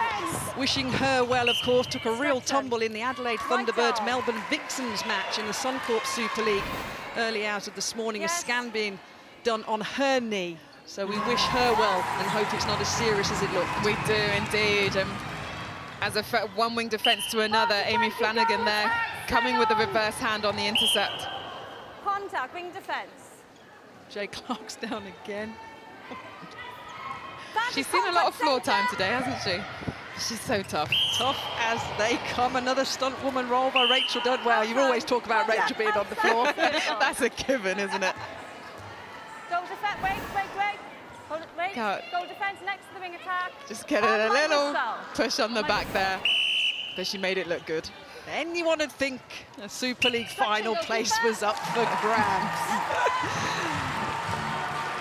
Wishing her well, of course. Took a real tumble in the Adelaide Thunderbirds Melbourne Vixens match in the Suncorp Super League early hours of this morning. A scan being done on her knee. So we wish her well and hope it's not as serious as it looked. We do indeed. As a one wing defence to another, Amy Flanagan there coming with a reverse hand on the intercept. Contact, wing defence. Jay Clark's down again. She's seen a lot of floor time today, hasn't she? She's so tough. Tough as they come. Another stunt woman roll by Rachel Dunn. Wow, you always talk about Rachel being on the floor. That's a given, isn't it? Goal defence, wait. Goal defence next to the wing attack. Just get a little push on the back there. But she made it look good. Anyone would think a Super League final place was up for grabs.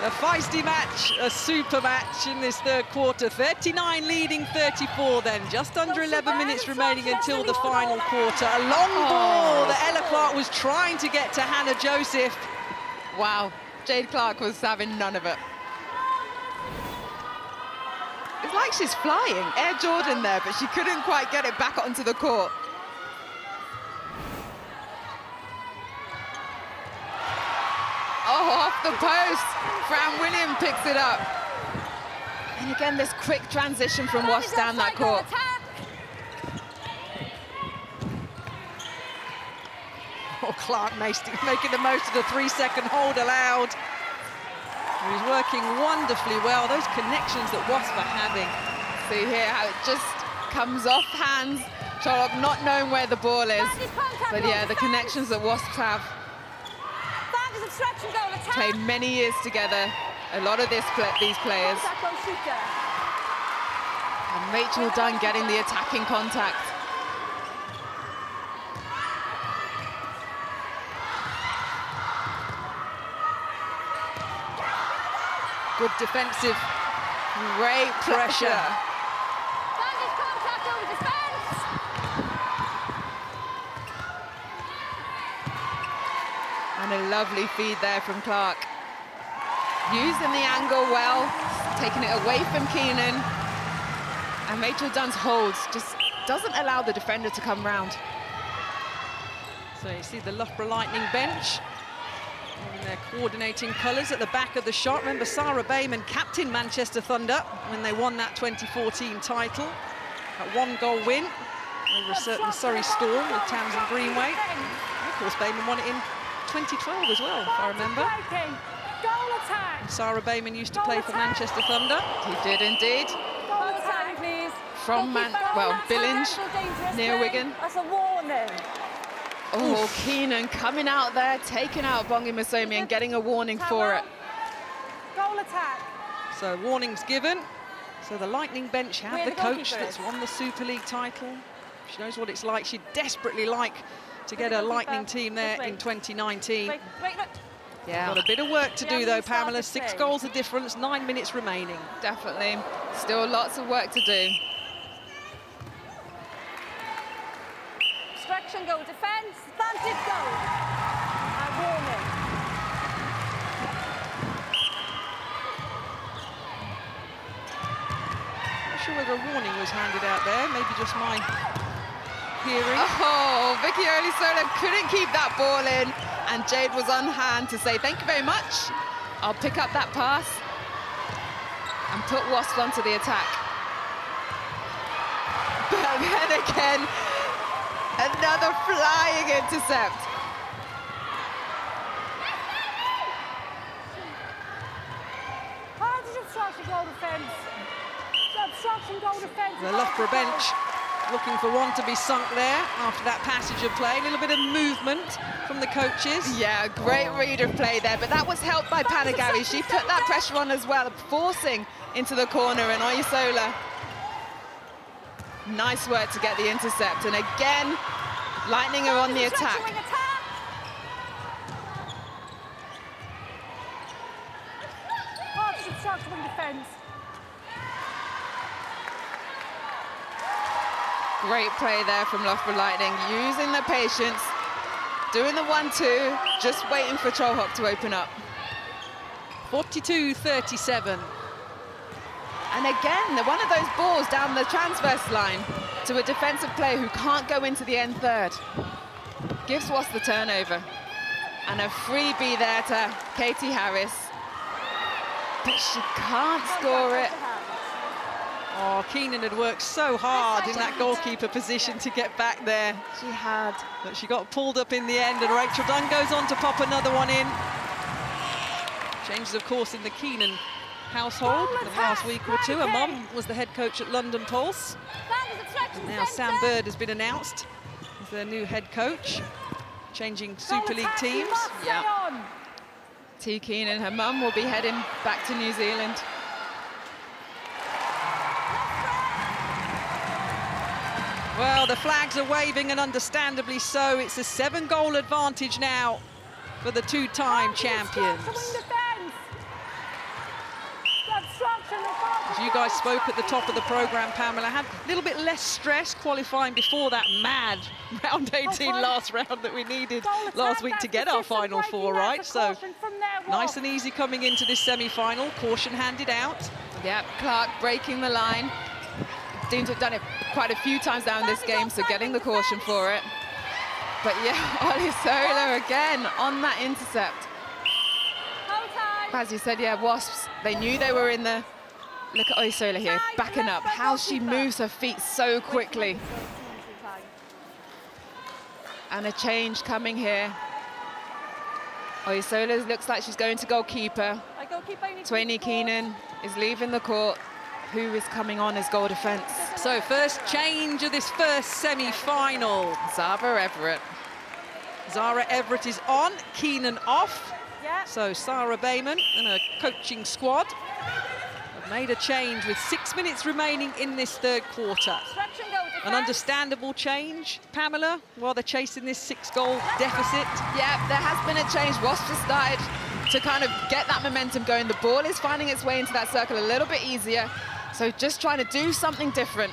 A feisty match, a super match in this third quarter. 39 leading 34 then. Just under 11 minutes remaining until the final quarter. A long ball that Ella Clark was trying to get to Hannah Joseph. Wow, Jade Clark was having none of it. It's like she's flying. Air Jordan there, but she couldn't quite get it back onto the court. Oh, off the post. Fran William picks it up. And again, this quick transition from Wasps down that court. Oh, Clark making the most of the 3-second hold allowed. He's working wonderfully well. Those connections that Wasps are having. See here how it just comes off hands. Sherlock not knowing where the ball is. But yeah, the connections that Wasps have. Played many years together. A lot of these players. And Rachel Dunn getting the attacking contact. Good defensive, great pressure. And a lovely feed there from Clark. Using the angle well, taking it away from Keenan. And Rachel Dunn's holds just doesn't allow the defender to come round. So you see the Loughborough Lightning bench. In their coordinating colours at the back of the shot. Remember, Sarah Bayman captained Manchester Thunder when they won that 2014 title. A 1-goal win over the Surrey Storm with Tamsin Greenway. And of course, Bayman won it in 2012 as well, if I remember. Sarah Bayman used to play for Manchester Thunder. He did indeed. From Billinge, near Wigan. That's a warning. Oh, oof. Keenan coming out there, taking out Bongi Masomi and getting a warning for it. Goal attack. So warning's given. So the Lightning bench have the coach that's won the Super League title. She knows what it's like. She'd desperately like to get a Lightning team there in 2019. Yeah. Got a bit of work to do though, Pamela. 6 goals of difference, 9 minutes remaining. Definitely. Still lots of work to do. Obstruction goal, defence, vantage goal. And warning. Not sure whether a warning was handed out there, maybe just my hearing. Oh, Vicky Olisola couldn't keep that ball in, and Jade was on hand to say, thank you very much. I'll pick up that pass and put Wasps onto the attack. But then again, another flying intercept. Obstruction goal defence. Obstruction goal defence. The Loughborough bench looking for one to be sunk there after that passage of play. A little bit of movement from the coaches. Yeah, great read of play there, but that was helped by Panagari. She put that pressure on as well, forcing into the corner, and Oyesola. Nice work to get the intercept, and again, Lightning are on the attack. Obstruction defence. Great play there from Loughborough Lightning, using the patience, doing the 1-2, just waiting for Trollhawk to open up. 42-37. And again, one of those balls down the transverse line to a defensive player who can't go into the end third. Gives Wasps the turnover. And a freebie there to Katie Harris. But she can't score it. Oh, Keenan had worked so hard in that goalkeeper position to get back there. She had. But she got pulled up in the end, and Rachel Dunn goes on to pop another one in. Changes, of course, in the Keenan household the last week or two. Her mum was the head coach at London Pulse. And now Sam Bird has been announced as their new head coach, changing Super League teams. Yeah. T. Keenan, her mum, will be heading back to New Zealand. Well, the flags are waving, and understandably so. It's a 7-goal advantage now for the two-time champions. As you guys spoke at the top of the programme, Pamela, had a little bit less stress qualifying before that mad round 18 last round that we needed last week to get our final 4, right? So nice and easy coming into this semi-final. Caution handed out. Yep, Clark breaking the line. Seems to have done it quite a few times now in this game, so getting the caution for it. But yeah, Olisola again on that intercept. As you said, yeah, Wasps, they knew they were in the... Look at Olisola here, backing up. How she moves her feet so quickly. And a change coming here. Olisola looks like she's going to goalkeeper. Twaini Keenan is leaving the court. Who is coming on as goal defence? So first change of this first semi-final. Zara Everett. Zara Everett is on, Keenan off. So Sarah Bayman and her coaching squad have made a change with 6 minutes remaining in this third quarter. An understandable change, Pamela, while they're chasing this 6-goal deficit. Yeah, there has been a change. Wasps have started to kind of get that momentum going. The ball is finding its way into that circle a little bit easier. So just trying to do something different.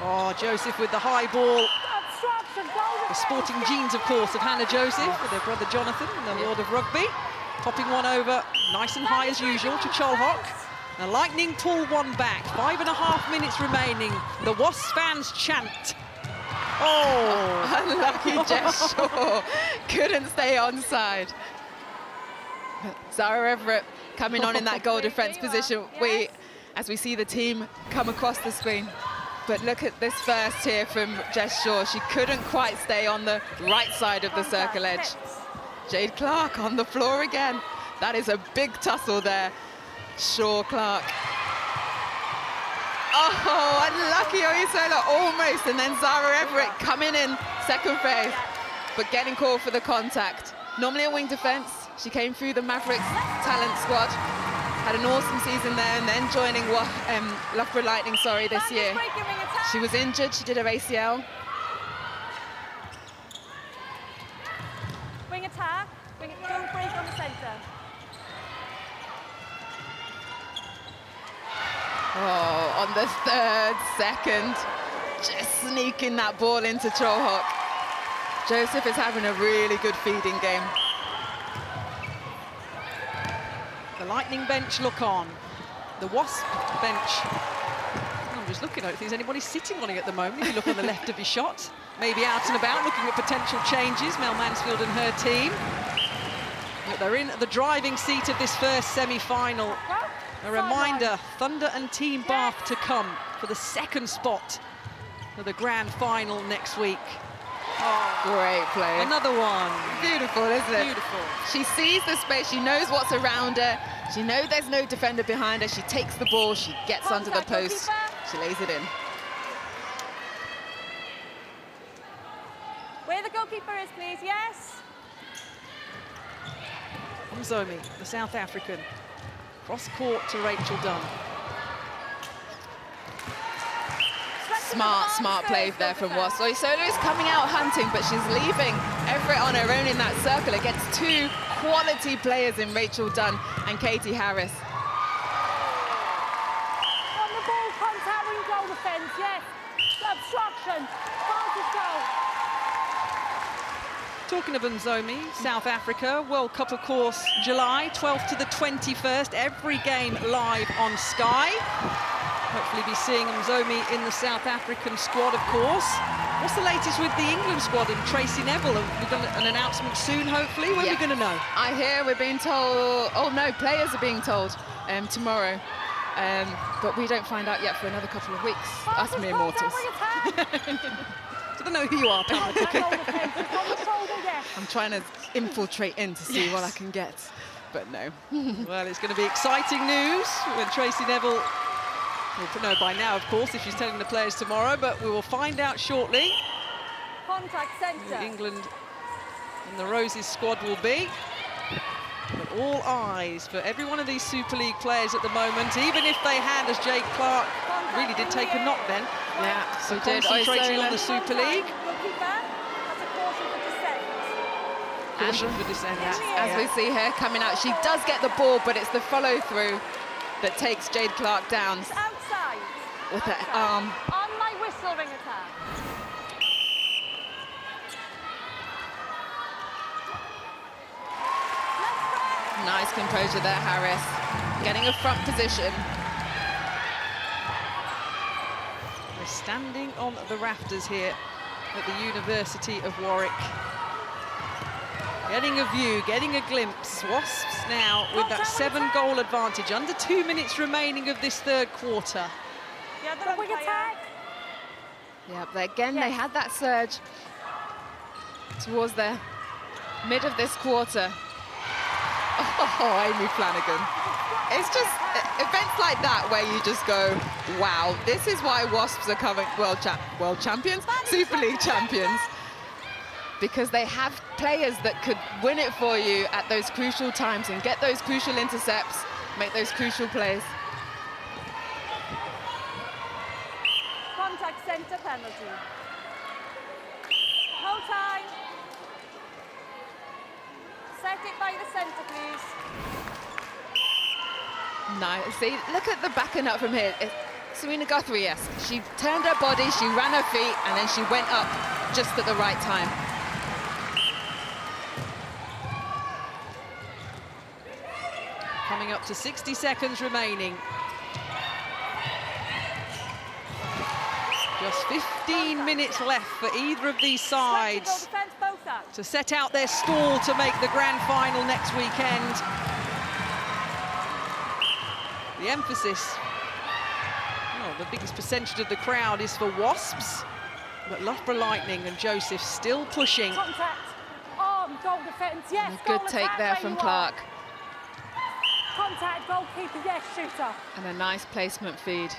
Oh, Joseph with the high ball. The sporting genes, of course, of Hannah Joseph with her brother Jonathan in the world of rugby. Popping one over nice and high as usual to Cholhock. The Lightning pull one back. 5.5 minutes remaining. The Wasps fans chant. Oh! Unlucky Jess Shaw. Couldn't stay onside. Zara Everett coming on in that goal defence position. As we see the team come across the screen. But look at this first here from Jess Shaw. She couldn't quite stay on the right side of the circle edge. Jade Clark on the floor again. That is a big tussle there. Shaw Clark. Oh, unlucky Olisola almost. And then Zara Everett coming in second phase, but getting called for the contact. Normally a wing defence. She came through the Mavericks talent squad. Had an awesome season there, and then joining Loughborough Lightning, this year. She was injured, she did her ACL. Wing attack, don't break on the centre. Oh, on the third second, just sneaking that ball into Cholhock. Joseph is having a really good feeding game. The Lightning bench look on. The Wasp bench, I'm just looking, I don't think there's anybody sitting on it at the moment. If you look on the left of your shot, maybe out and about looking at potential changes, Mel Mansfield and her team. But they're in the driving seat of this first semi-final. A reminder, Thunder and Team Bath to come for the second spot for the grand final next week. Oh, great play. Another one. Beautiful, isn't it? Beautiful. She sees the space, she knows what's around her, she knows there's no defender behind her, she takes the ball, she gets under the post, she lays it in. Where the goalkeeper is, please, yes? Mzomi, the South African. Cross court to Rachel Dunn. Smart play there from Wasps. Olisola is coming out hunting, but she's leaving Everett on her own in that circle against two quality players in Rachel Dunn and Katie Harris. On the ball, contact, wing goal defence, yes. Obstruction, advantage goal. Talking of Mzomi, South Africa, World Cup, of course, July 12th to the 21st. Every game live on Sky. Hopefully be seeing Mzomi in the South African squad, of course. What's the latest with the England squad and Tracy Neville? Have we done an announcement soon, hopefully? When are we going to know? I hear we're being told, oh no, players are being told tomorrow. But we don't find out yet for another couple of weeks. Us mere mortals. I don't know who you are, Pamela Cooker. I'm trying to infiltrate in to see what I can get, but no. Well, it's going to be exciting news when Tracy Neville... We'll know by now, of course, if she's telling the players tomorrow, but we will find out shortly. Contact centre. England and the Roses squad will be. But all eyes for every one of these Super League players at the moment, even if they had, as Jade Clark really did take a knock then. Yeah, so concentrating on the Super League. Caution for dissent. As we see her coming out, she does get the ball, but it's the follow-through that takes Jade Clark down with her arm. On my whistle, ring attack. Nice composure there, Harris. getting a front position. We're standing on the rafters here at the University of Warwick. Getting a view, getting a glimpse. Wasps now with that 7-goal advantage. Under 2 minutes remaining of this third quarter. Wing attack. Yeah, but again, they had that surge towards the mid of this quarter. Oh, Amy Flanagan. It's just events like that where you just go, wow, this is why Wasps are coming world champions, Super League champions. Because they have players that could win it for you at those crucial times and get those crucial intercepts, make those crucial plays. Contact centre penalty. No time. Set it by the centre, please. Nice. See, look at the backing up from here. Serena Guthrie-esque. She turned her body, she ran her feet, and then she went up just at the right time. Coming up to 60 seconds remaining. Just 15 minutes left for either of these sides to set out their stall to make the grand final next weekend. The emphasis, well, the biggest percentage of the crowd is for Wasps, but Loughborough Lightning and Joseph still pushing. Contact. Arm, goal defence, yes. And a good take there from Clark. Contact, goalkeeper, yes, shooter. And a nice placement feed.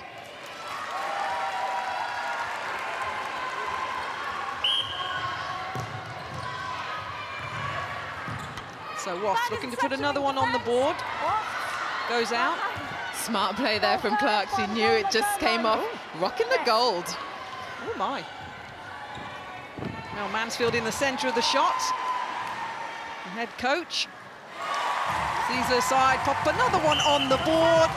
So Wasps looking to put another one on the board. Goes out. Smart play there from Clark. She knew it just came off. Rocking the gold. Oh my. Now Mansfield in the centre of the shot. The head coach sees her side pop another one on the board.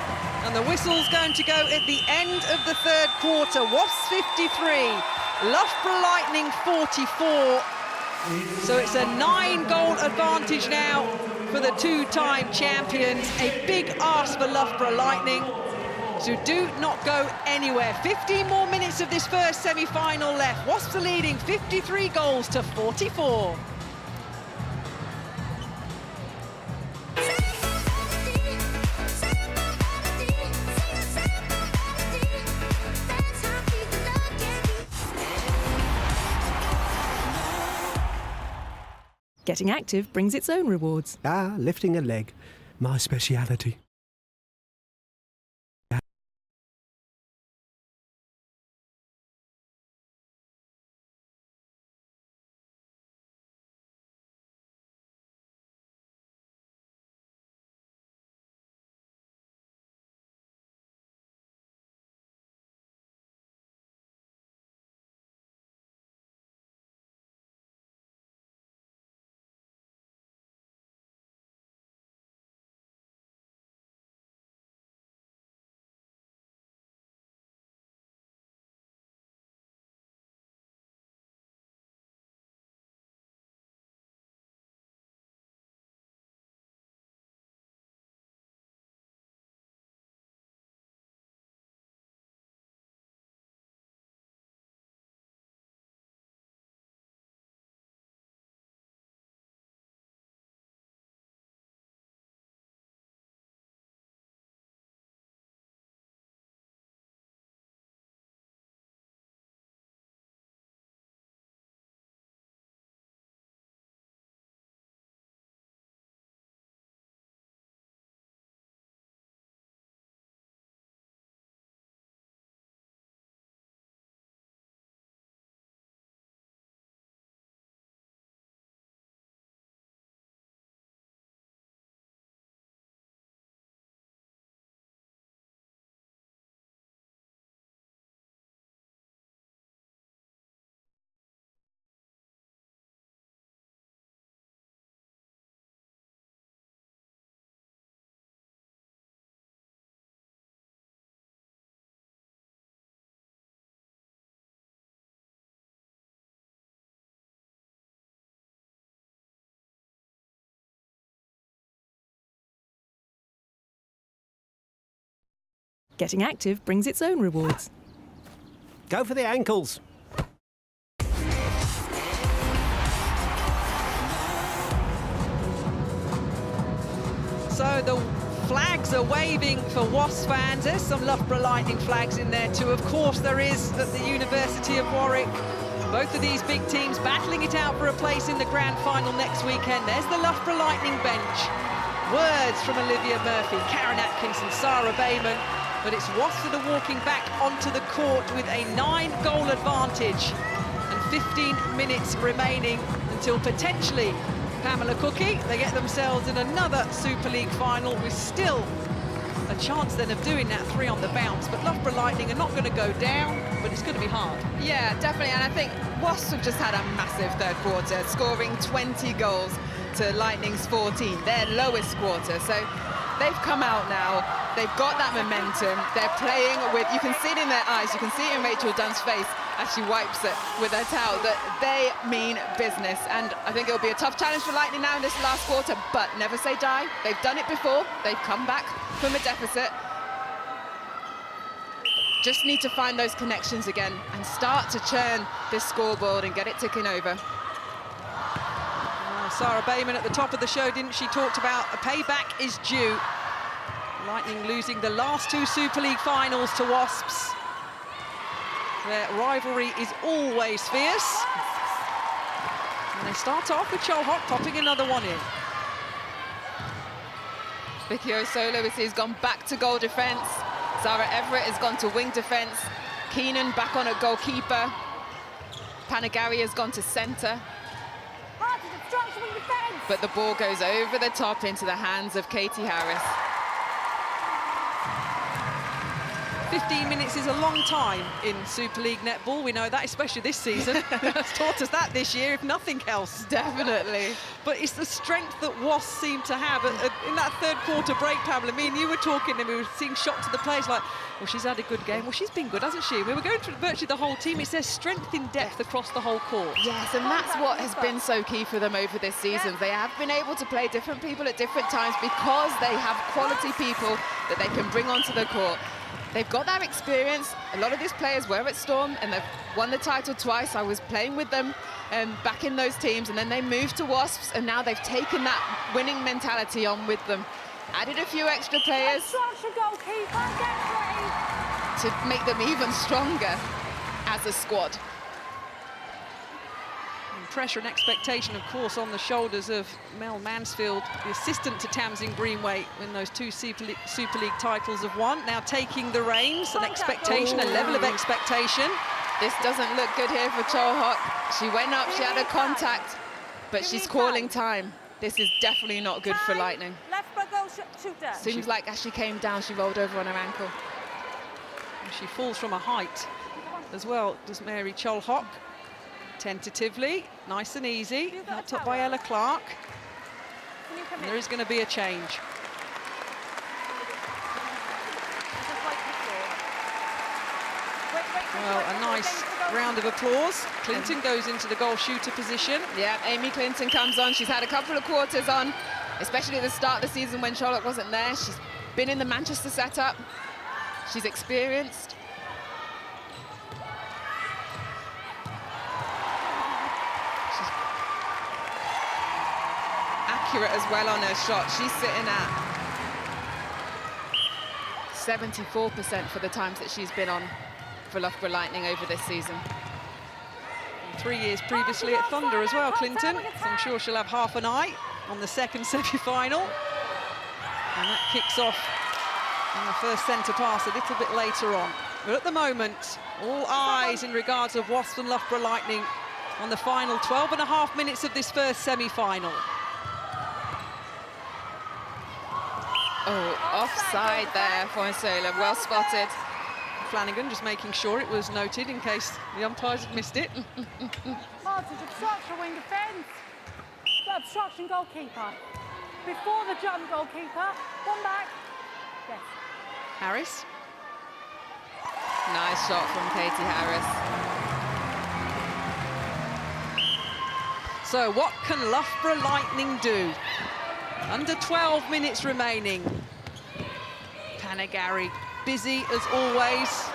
And the whistle's going to go at the end of the third quarter. Wasps 53, Loughborough Lightning 44. So it's a 9-goal advantage now for the two-time champions. A big ask for Loughborough Lightning. So do not go anywhere. 15 more minutes of this first semi-final left. Wasps are leading 53 goals to 44. Getting active brings its own rewards. Ah, lifting a leg. My speciality. Getting active brings its own rewards. Go for the ankles. So the flags are waving for Wasps fans. There's some Loughborough Lightning flags in there too. Of course there is at the University of Warwick. Both of these big teams battling it out for a place in the grand final next weekend. There's the Loughborough Lightning bench. Words from Olivia Murphy, Karen Atkinson, Sarah Bayman. But it's Wasps that are walking back onto the court with a 9-goal advantage. And 15 minutes remaining until potentially Pamela Cookie, they get themselves in another Super League final with still a chance then of doing that 3 on the bounce. But Loughborough Lightning are not going to go down, but it's going to be hard. Yeah, definitely, and I think Wasps have just had a massive third quarter, scoring 20 goals to Lightning's 14, their lowest quarter. So they've come out now, they've got that momentum, they're playing with, you can see it in their eyes, you can see it in Rachel Dunn's face as she wipes it with her towel, that they mean business. And I think it'll be a tough challenge for Lightning now in this last quarter, but never say die. They've done it before, they've come back from a deficit. Just need to find those connections again and start to churn this scoreboard and get it ticking over. Sarah Bayman at the top of the show, didn't she? Talked about a payback is due. Lightning losing the last 2 Super League finals to Wasps. Their rivalry is always fierce. And they start off with Cholhock popping another one in. Vicky O'Sola, we see, has gone back to goal defence. Zara Everett has gone to wing defence. Keenan back on at goalkeeper. Panagari has gone to centre. But the ball goes over the top into the hands of Katie Harris. 15 minutes is a long time in Super League netball. We know that, especially this season. It's taught us that this year, if nothing else. Definitely. But it's the strength that Wasps seem to have. In that third quarter break, Pamela, me and you were talking and we were seeing shots of the players like, well, she's had a good game. Well, she's been good, hasn't she? We were going through virtually the whole team. It's their strength in depth across the whole court. Yes, and that's what has been so key for them over this season. They have been able to play different people at different times because they have quality people that they can bring onto the court. They've got that experience. A lot of these players were at Storm and they've won the title twice. I was playing with them back in those teams, and then they moved to Wasps, and now they've taken that winning mentality on with them. Added a few extra players to make them even stronger as a squad. Pressure and expectation, of course, on the shoulders of Mel Mansfield, the assistant to Tamsin Greenway, when those 2 Super League titles have won. Now taking the reins, an expectation, a level of expectation. This doesn't look good here for Cholhock. She went up, she had a contact, but she's calling time. This is definitely not good for Lightning. Seems like as she came down, she rolled over on her ankle. She falls from a height as well, does Mary Cholhock. Tentatively, nice and easy, helped up by Ella Clark. And there is going to be a change. Well, a nice round of applause. Clinton goes into the goal shooter position. Yeah, Amy Clinton comes on. She's had a couple of quarters on, especially at the start of the season when Charlotte wasn't there. She's been in the Manchester setup. She's experienced. Accurate as well on her shot. She's sitting at 74% for the times that she's been on for Loughborough Lightning over this season. 3 years previously at Thunder as well, Clinton. So I'm sure she'll have half an eye on the second semi-final. And that kicks off on the first centre pass a little bit later on. But at the moment, all eyes in regards of Wasps and Loughborough Lightning on the final 12.5 minutes of this first semi-final. Oh, offside there for O'Sola, well spotted. Flanagan just making sure it was noted in case the umpires had missed it. Martin's obstruction, wing defence. Obstruction, goalkeeper. Before the jump, goalkeeper. One back. Yes. Harris. Nice shot from Katie Harris. So what can Loughborough Lightning do? Under 12 minutes remaining. Panagari busy as always.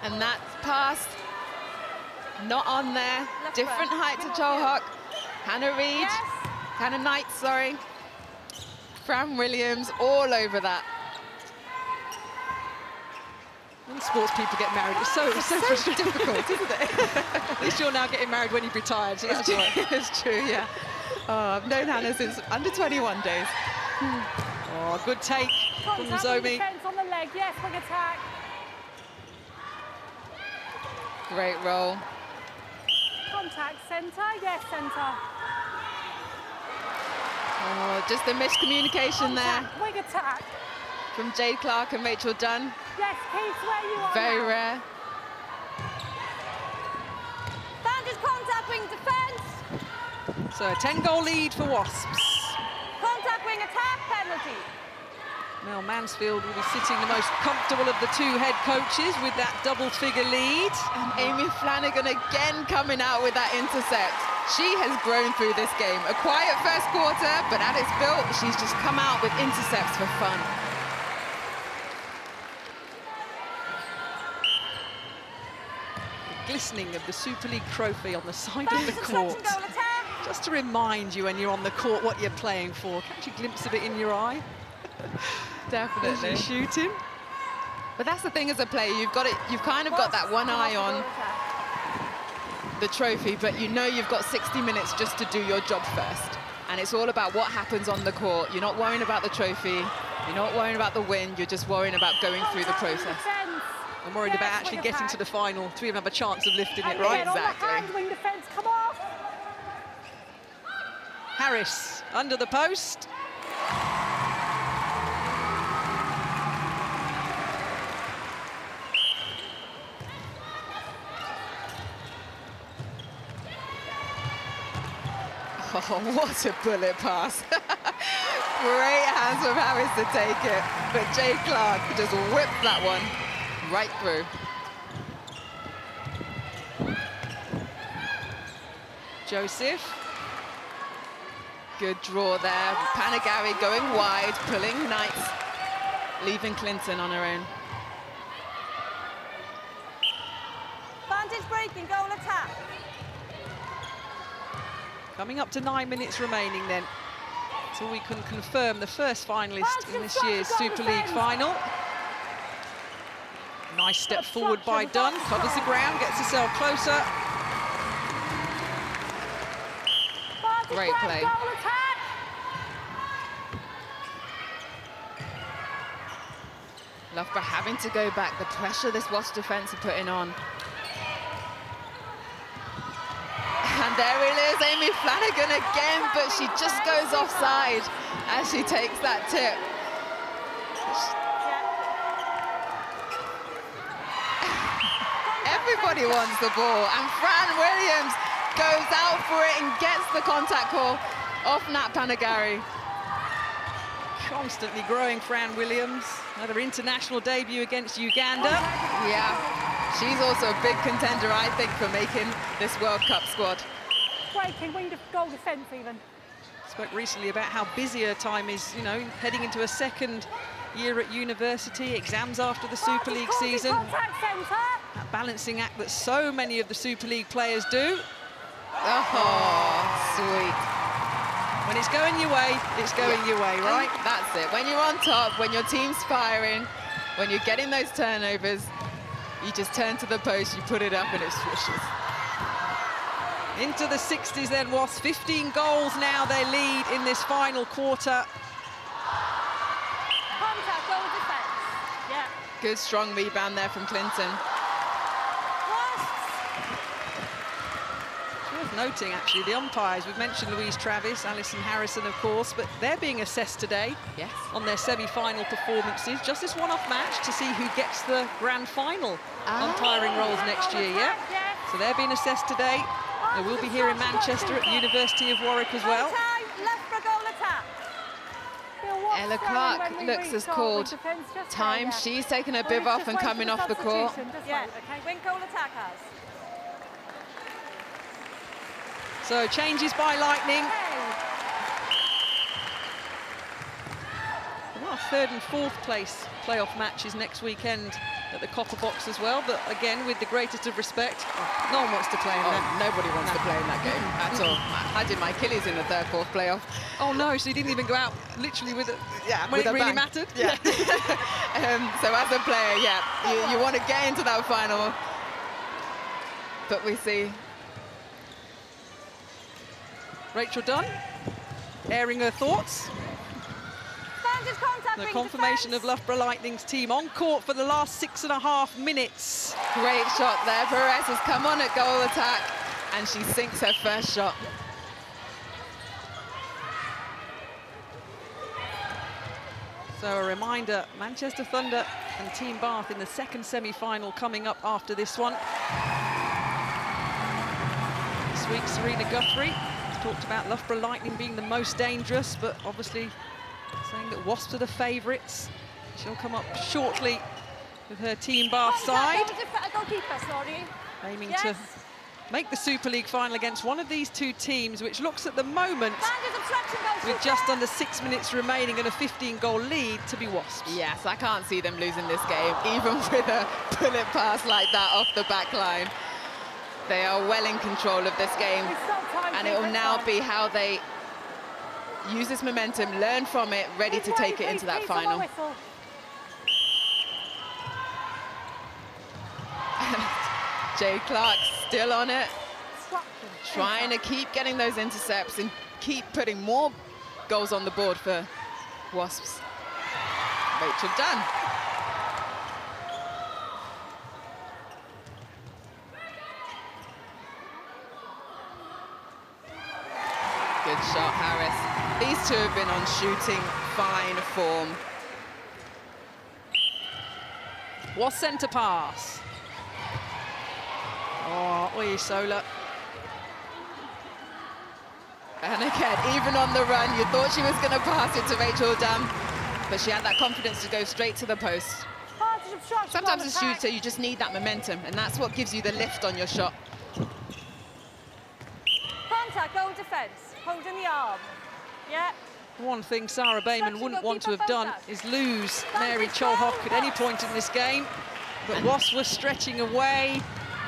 And that's passed. Not on there. Different height to Cholhock. Hannah Reid. Hannah Knight, sorry. Fran Williams all over that. When sports people get married, it's so difficult, isn't it? At least you're now getting married when you've retired, so that's right. It's true, yeah. Oh, I've known Hannah since under 21 days. Oh, good take from Zomi. Defense on the leg, yes, wing attack. Great roll. Contact centre, yes, centre. Oh, just a miscommunication there Wing attack. from Jade Clark and Rachel Dunn. Yes, keep where you are. Very now. rare. Vantage contact wing defence. So a 10-goal lead for Wasps. Contact wing attack penalty. Mel Mansfield will be sitting the most comfortable of the two head coaches with that double-figure lead. And Amy Flanagan again coming out with that intercept. She has grown through this game. A quiet first quarter, but at its built, she's just come out with intercepts for fun. The glistening of the Super League trophy on the side of the court. Just to remind you when you're on the court what you're playing for. Catch a glimpse of it in your eye. Definitely. As you shoot him. But that's the thing as a player, you've kind of got that one eye on the trophy, but you know you've got 60 minutes just to do your job first. And it's all about what happens on the court. You're not worrying about the trophy, you're not worrying about the win, you're just worrying about going through the process. I'm worried about actually getting to the final to even have a chance of lifting it, right? Exactly. Wing defence, come off. Harris under the post. Oh, what a bullet pass. Great hands from Harris to take it. But Jade Clark just whipped that one right through. Joseph. Good draw there. Panagari going wide, pulling Knights, leaving Clinton on her own. Vantage breaking, goal attack. Coming up to 9 minutes remaining then, so we can confirm the first finalist in this year's Super League final. Nice step forward by Dunn, covers the ground, gets herself closer. Great play. Loughborough having to go back, the pressure this Wasps defence are putting on. And there it is, Amy Flanagan again, but she just goes offside as she takes that tip. Everybody wants the ball, and Fran Williams goes out for it and gets the contact call off Nat Panagari. Constantly growing Fran Williams, another international debut against Uganda. Yeah, she's also a big contender, I think, for making this World Cup squad. Breaking, wing goal defence even. Spoke recently about how busy her time is, you know, heading into a second year at university, exams after the Super League season. Contact centre. That balancing act that so many of the Super League players do. Oh, sweet. When it's going your way, it's going your way, right? And that's it. When you're on top, when your team's firing, when you're getting those turnovers, you just turn to the post, you put it up, and it swishes. Into the 60s then, Wasps. 15 goals now they lead in this final quarter. Contact, goal defence. Yeah. Good, strong rebound there from Clinton. Worth noting, actually, the umpires. We've mentioned Louise Travis, Alison Harrison, of course, but they're being assessed today on their semi-final performances. Just this one-off match to see who gets the grand final umpiring roles next year, yeah? So they're being assessed today. They will be here in Manchester at the University of Warwick as well. Loughborough goal attack. Ella Clark looks as called time. She's taken her bib off and coming off the court. Yeah, okay, wing goal attack has. So changes by Lightning. Our third and fourth place playoff matches next weekend at the Copper Box as well, but again, with the greatest of respect, no one wants to play in that. Nobody wants to play in that game at all. I did my Achilles in the third, fourth playoff. Oh no, so you didn't even go out literally with it when with it a really bang. mattered? Yeah. So as a player, yeah, you want to get into that final. But we see Rachel Dunn airing her thoughts. The confirmation of Loughborough Lightning's team on court for the last 6.5 minutes. Great shot there. Perez has come on at goal attack, and she sinks her first shot. So a reminder, Manchester Thunder and Team Bath in the second semi-final coming up after this one. This week, Serena Guthrie has talked about Loughborough Lightning being the most dangerous, but obviously saying that Wasps are the favourites. She'll come up shortly with her Team Bath side, aiming to make the Super League final against one of these two teams, which looks at the moment, with just under 6 minutes remaining and a 15-goal lead, to be Wasps. Yes, I can't see them losing this game, even with a bullet pass like that off the back line. They are well in control of this game, and it will now be how they use this momentum, learn from it, ready to take it into that final. Jay Clark still on it, trying to keep getting those intercepts and keep putting more goals on the board for Wasps. Rachel Dunn. Good shot, Harris. These two have been on shooting fine form. Wasp centre pass. Oh, Sola. And again, even on the run, you thought she was going to pass it to Rachel Dunn, but she had that confidence to go straight to the post. Sometimes as a shooter, you just need that momentum, and that's what gives you the lift on your shot. Contact, goal defence, holding the arm. Yeah. One thing Sarah Bayman wouldn't want to have done is lose Mary Cholhock at any point in this game, but Wasps was stretching away.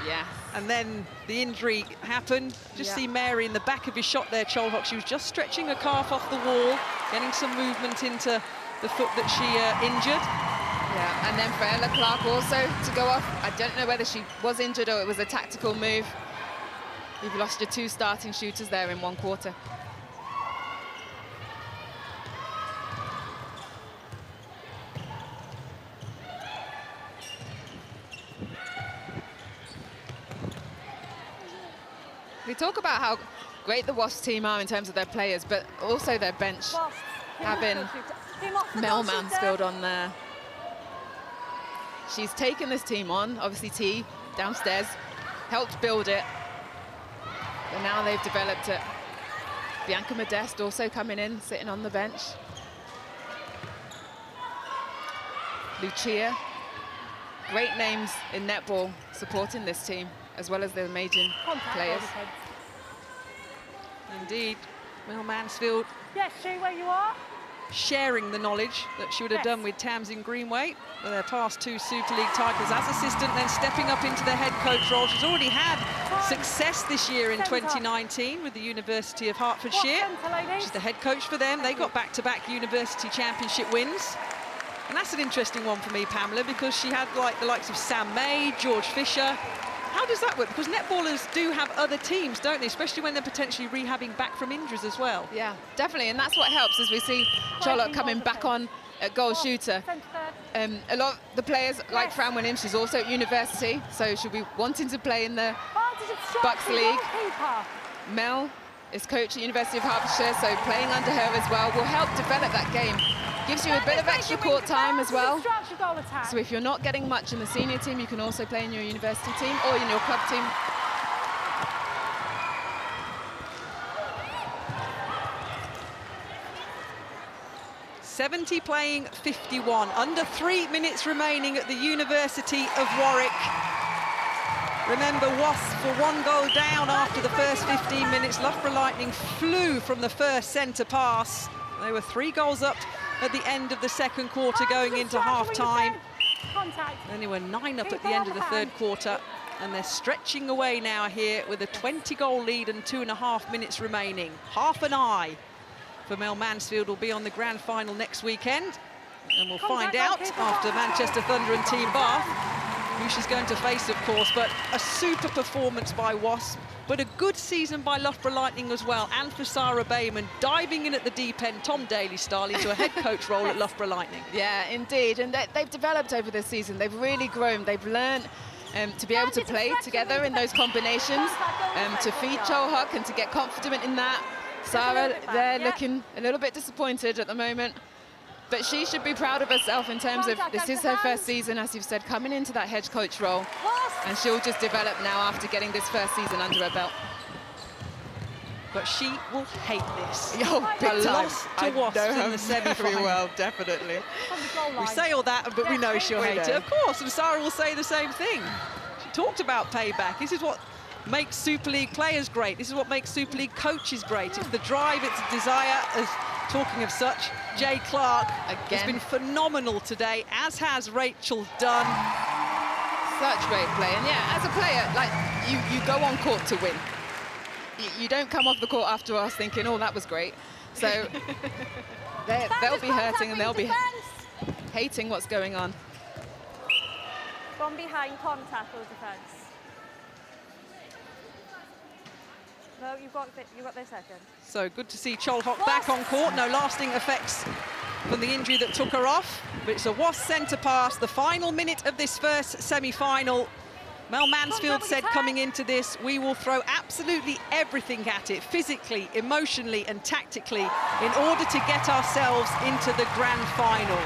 Yeah. And then the injury happened. Just see Mary in the back of his shot there, Cholhock. She was just stretching her calf off the wall, getting some movement into the foot that she injured. Yeah, and then for Ella Clark also to go off. I don't know whether she was injured or it was a tactical move. You've lost your two starting shooters there in one quarter. We talk about how great the Wasps team are in terms of their players, but also their bench, having Mel Mansfield on there. She's taken this team on, obviously T downstairs, helped build it, but now they've developed it. Bianca Modeste also coming in, sitting on the bench. Lucia, great names in netball supporting this team, as well as the major players. Indeed, Mel Mansfield. Yes, Sue, where you are? Sharing the knowledge that she would have done with Tamsin Greenway, with their past two Super League titles as assistant, then stepping up into the head coach role. She's already had success this year in 2019 with the University of Hertfordshire. She's the head coach for them. They got back-to-back university championship wins. And that's an interesting one for me, Pamela, because she had like the likes of Sam May, George Fisher. How does that work? Because netballers do have other teams, don't they? Especially when they're potentially rehabbing back from injuries as well. Yeah, definitely, and that's what helps as we see Charlotte coming back on at goal shooter. A lot of the players, like Fran Williams, she's also at university, so she'll be wanting to play in the Bucks League. Mel is coach at University of Hertfordshire, so playing under her as well will help develop that game. Gives you a bit of extra court time as well. So if you're not getting much in the senior team, you can also play in your university team or in your club team. .70 playing 51. Under 3 minutes remaining at the University of Warwick. Remember, Wasps were 1 goal down after the first 15 minutes. Loughborough Lightning flew from the first centre pass. They were 3 goals up at the end of the second quarter going into half-time. Contact. Then they were 9 up at the end of the third quarter, and they're stretching away now here with a 20-goal lead and 2.5 minutes remaining. Half an eye for Mel Mansfield will be on the grand final next weekend, and we'll find out after Manchester Thunder and Team Bath who she's going to face, of course. But a super performance by Wasps, but a good season by Loughborough Lightning as well, and for Sarah Bayman diving in at the deep end, Tom Daly style, into a head coach role at Loughborough Lightning. Yeah, indeed, and they've developed over this season. They've really grown. They've learned to be able to play together in those combinations, to feed Cho Huck and to get confident in that. Sarah, they're looking a little bit disappointed at the moment, but she should be proud of herself in terms of this is her first season, as you've said, coming into that head coach role, and she'll just develop now after getting this first season under her belt. But she will hate this. Oh, big a time. loss to Wasps in the semi-final. Well, definitely. We say all that, but we know she'll hate it. Of course, and Sarah will say the same thing. She talked about payback. This is what makes Super League players great. This is what makes Super League coaches great. It's the drive, it's the desire. As talking of such, Jay Clark has been phenomenal today, as has Rachel Dunn. Such great play, and yeah, as a player, like you go on court to win. You don't come off the court after us thinking, oh, that was great. So they'll be hurting and they'll be hating what's going on. From behind, contact or defence. No, you've got this second. So good to see Chol Hock back on court. No lasting effects from the injury that took her off. But it's a Wasp centre pass, the final minute of this first semi-final. Mel Mansfield said coming into this, we will throw absolutely everything at it, physically, emotionally and tactically, in order to get ourselves into the grand final.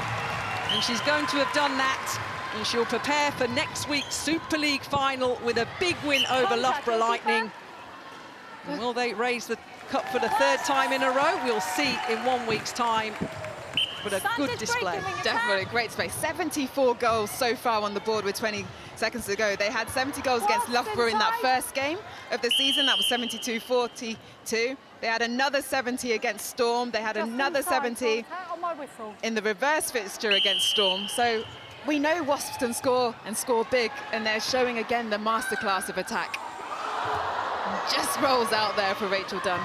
And she's going to have done that, and she'll prepare for next week's Super League final with a big win over Loughborough Lightning. And will they raise the cup for the third time in a row? We'll see in 1 week's time. But a good display. Definitely, great display. 74 goals so far on the board with 20 seconds to go. They had 70 goals against Loughborough in that first game of the season. That was 72-42. They had another 70 against Storm. They had another 70 in the reverse fixture against Storm. So we know Wasps can score and score big, and they're showing again the masterclass of attack. Just rolls out there for Rachel Dunn.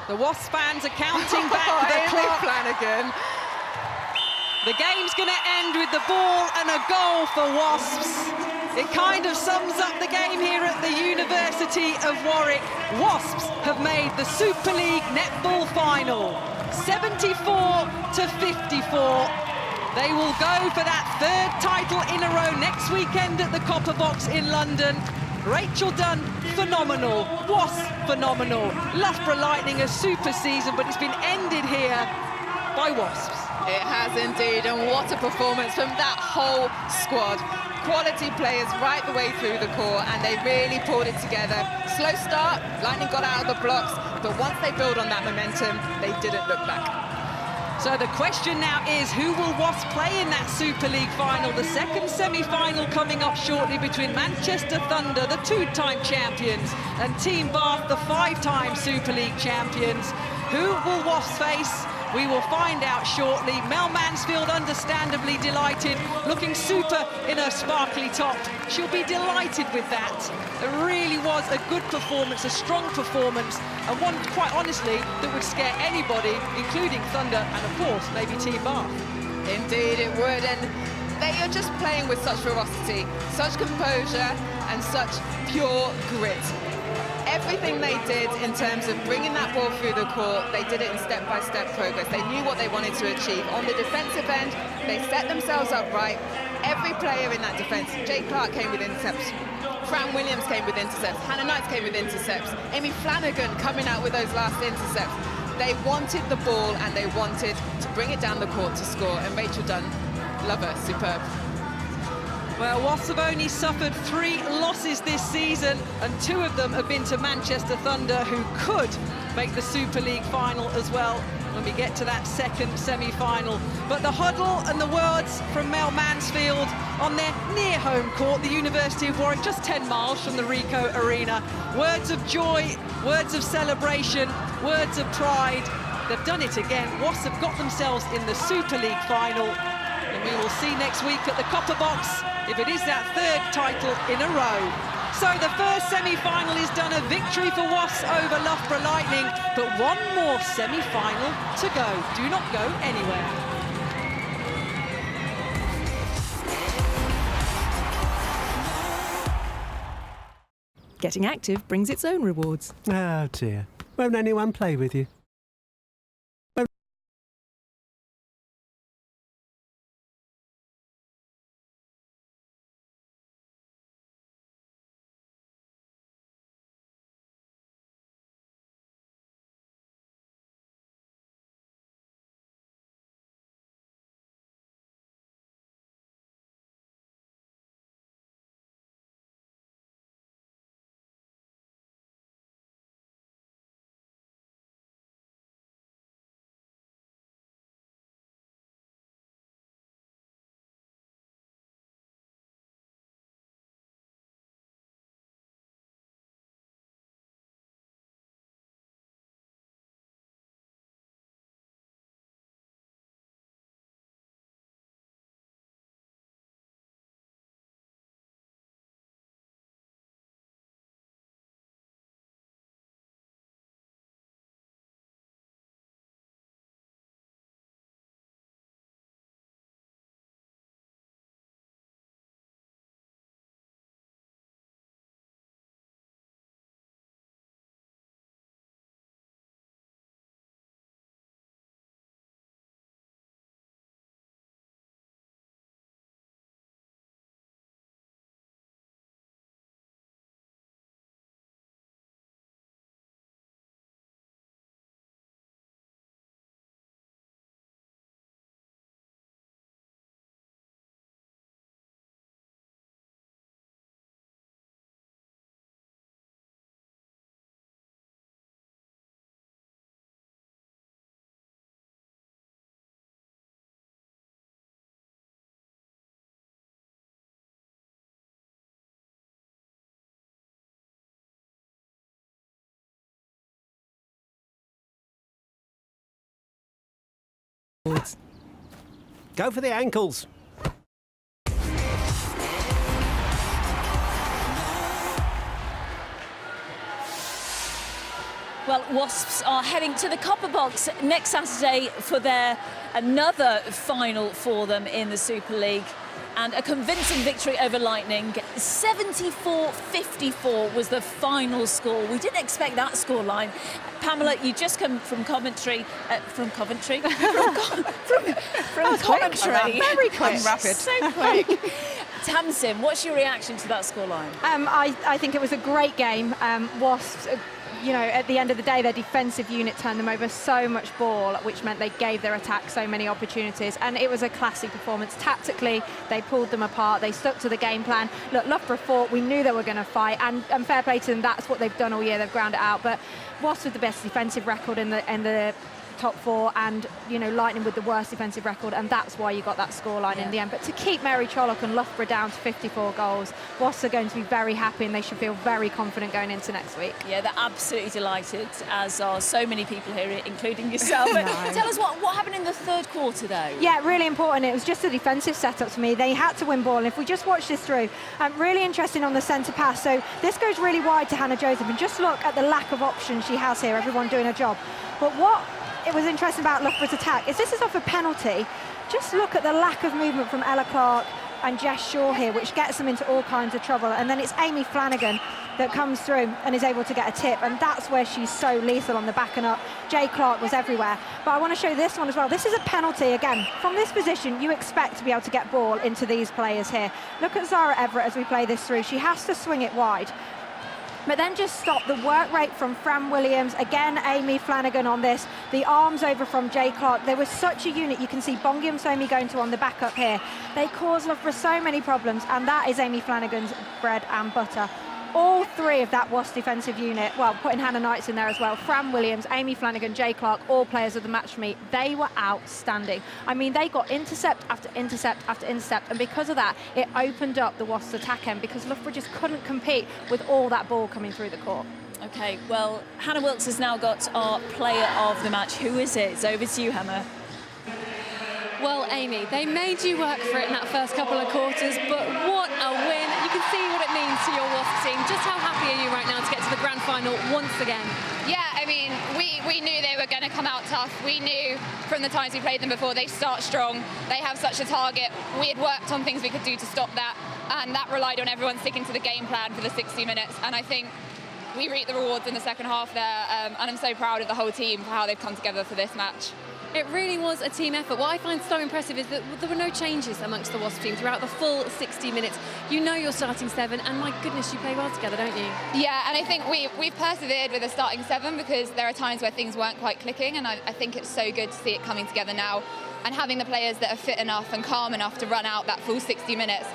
The Wasps fans are counting back the clock. Flanagan. The game's going to end with the ball and a goal for Wasps. It kind of sums up the game here at the University of Warwick. Wasps have made the Super League netball final, 74-54. They will go for that third title in a row next weekend at the Copper Box in London. Rachel Dunn, phenomenal. Wasps, phenomenal. Loughborough Lightning, a super season, but it's been ended here by Wasps. It has indeed, and what a performance from that whole squad. Quality players right the way through the court, and they really pulled it together. Slow start, Lightning got out of the blocks, but once they build on that momentum, they didn't look back. So the question now is, who will Wasps play in that Super League final? The second semi-final coming up shortly between Manchester Thunder, the two-time champions, and Team Bath, the five-time Super League champions. Who will Wasps face? We will find out shortly. Mel Mansfield, understandably delighted, looking super in her sparkly top. She'll be delighted with that. It really was a good performance, a strong performance, and one, quite honestly, that would scare anybody, including Thunder and, of course, maybe Team Bath. Indeed it would, and they are just playing with such ferocity, such composure, and such pure grit. Everything they did in terms of bringing that ball through the court, they did it in step-by-step progress. They knew what they wanted to achieve. On the defensive end, they set themselves up right. Every player in that defense, Jay Clark came with intercepts, Fran Williams came with intercepts, Hannah Knights came with intercepts, Amy Flanagan coming out with those last intercepts. They wanted the ball and they wanted to bring it down the court to score, and Rachel Dunn, love her, superb. Well, Wasps have only suffered 3 losses this season, and 2 of them have been to Manchester Thunder, who could make the Super League final as well when we get to that second semi-final. But the huddle and the words from Mel Mansfield on their near home court, the University of Warwick, just 10 miles from the Ricoh Arena. Words of joy, words of celebration, words of pride. They've done it again. Wasps have got themselves in the Super League final. And we will see next week at the Copper Box if it is that third title in a row. So the first semi-final is done, a victory for Wasps over Loughborough Lightning, but one more semi-final to go. Do not go anywhere. Getting active brings its own rewards. Oh dear. Won't anyone play with you? Go for the ankles. Well, Wasps are heading to the Copper Box next Saturday for another final for them in the Super League. And a convincing victory over Lightning. 74-54 was the final score. We didn't expect that scoreline. Pamela, you just come from Coventry. From Coventry? From commentary. Very quick. Rapid. So quick. Tamsin, what's your reaction to that scoreline? I think it was a great game. Wasps, you know, at the end of the day, their defensive unit turned them over so much ball, which meant they gave their attack so many opportunities. And it was a classy performance. Tactically, they pulled them apart. They stuck to the game plan. Look, Loughborough fought. We knew they were going to fight. And fair play to them, that's what they've done all year. They've ground it out. But Wasps with the best defensive record in the top four, and you know, Lightning with the worst defensive record, and that's why you got that scoreline in the end. But to keep Mary Trollock and Loughborough down to 54 goals, Wasps are going to be very happy, and they should feel very confident going into next week. Yeah, they're absolutely delighted, as are so many people here, including yourself. But tell us what happened in the third quarter, though. Yeah, really important. It was just a defensive setup for me. They had to win ball, and if we just watch this through, really interesting on the centre pass. So this goes really wide to Hannah Joseph, and just look at the lack of options she has here, everyone doing a job. But what it was interesting about Loughborough's attack is this is off a penalty. Just look at the lack of movement from Ella Clark and Jess Shaw here, which gets them into all kinds of trouble. And then it's Amy Flanagan that comes through and is able to get a tip, and that's where she's so lethal on the back and up. Jay Clark was everywhere. But I want to show this one as well. This is a penalty. Again, from this position, you expect to be able to get ball into these players here. Look at Zara Everett as we play this through. She has to swing it wide. But then just stop the work rate from Fran Williams. Again, Amy Flanagan on this. The arms over from Jay Clark. There was such a unit. You can see Bongi and Somi going to on the backup here. They cause Loughborough so many problems, and that is Amy Flanagan's bread and butter. All three of that Wasps defensive unit, well, putting Hannah Knights in there as well, Fran Williams, Amy Flanagan, Jay Clark, all players of the match for me. They were outstanding. I mean, they got intercept after intercept after intercept, and because of that, it opened up the Wasps' attack end, because Loughborough just couldn't compete with all that ball coming through the court. Okay, well, Hannah Wilkes has now got our player of the match. Who is it? It's over to you, Hannah. Well, Amy, they made you work for it in that first couple of quarters, but what a win. You can see what it means to your Wasps team. Just how happy are you right now to get to the grand final once again? Yeah, I mean, we knew they were going to come out tough. We knew from the times we played them before, they start strong. They have such a target. We had worked on things we could do to stop that, and that relied on everyone sticking to the game plan for the 60 minutes. And I think we reaped the rewards in the second half there, and I'm so proud of the whole team for how they've come together for this match. It really was a team effort. What I find so impressive is that there were no changes amongst the Wasps team throughout the full 60 minutes. You know your starting 7, and my goodness, you play well together, don't you? Yeah, and I think we've persevered with a starting 7 because there are times where things weren't quite clicking, and I think it's so good to see it coming together now and having the players that are fit enough and calm enough to run out that full 60 minutes.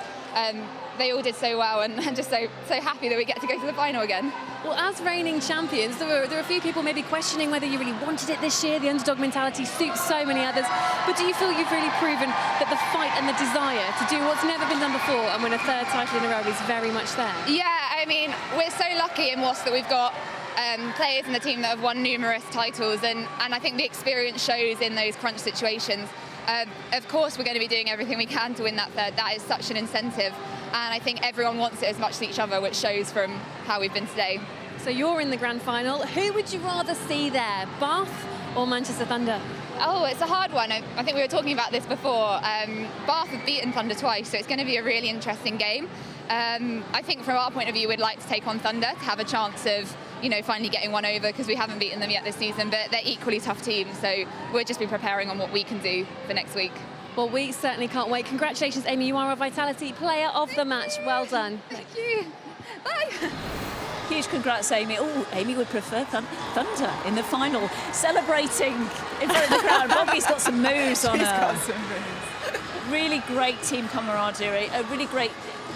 They all did so well, and I'm just so happy that we get to go to the final again. Well, as reigning champions, there were a few people maybe questioning whether you really wanted it this year. The underdog mentality suits so many others. But do you feel you've really proven that the fight and the desire to do what's never been done before and win a 3rd title in a row is very much there? Yeah, I mean, we're so lucky in Wasps that we've got players in the team that have won numerous titles, and I think the experience shows in those crunch situations. Of course, we're going to be doing everything we can to win that 3rd. That is such an incentive. And I think everyone wants it as much as each other, which shows from how we've been today. So you're in the grand final. Who would you rather see there, Bath or Manchester Thunder? Oh, it's a hard one. I think we were talking about this before. Bath have beaten Thunder twice, so it's going to be a really interesting game. I think from our point of view, we'd like to take on Thunder to have a chance of, finally getting one over, because we haven't beaten them yet this season, but they're equally tough teams, so we'll just be preparing on what we can do for next week. Well, we certainly can't wait. Congratulations, Amy. You are a Vitality player of the match. Well done. Thank you. Bye. Huge congrats, Amy. Oh, Amy would prefer Thunder in the final, celebrating in front of the crowd. Bobby's got some moves on her. She's got some moves. Really great team camaraderie, a really great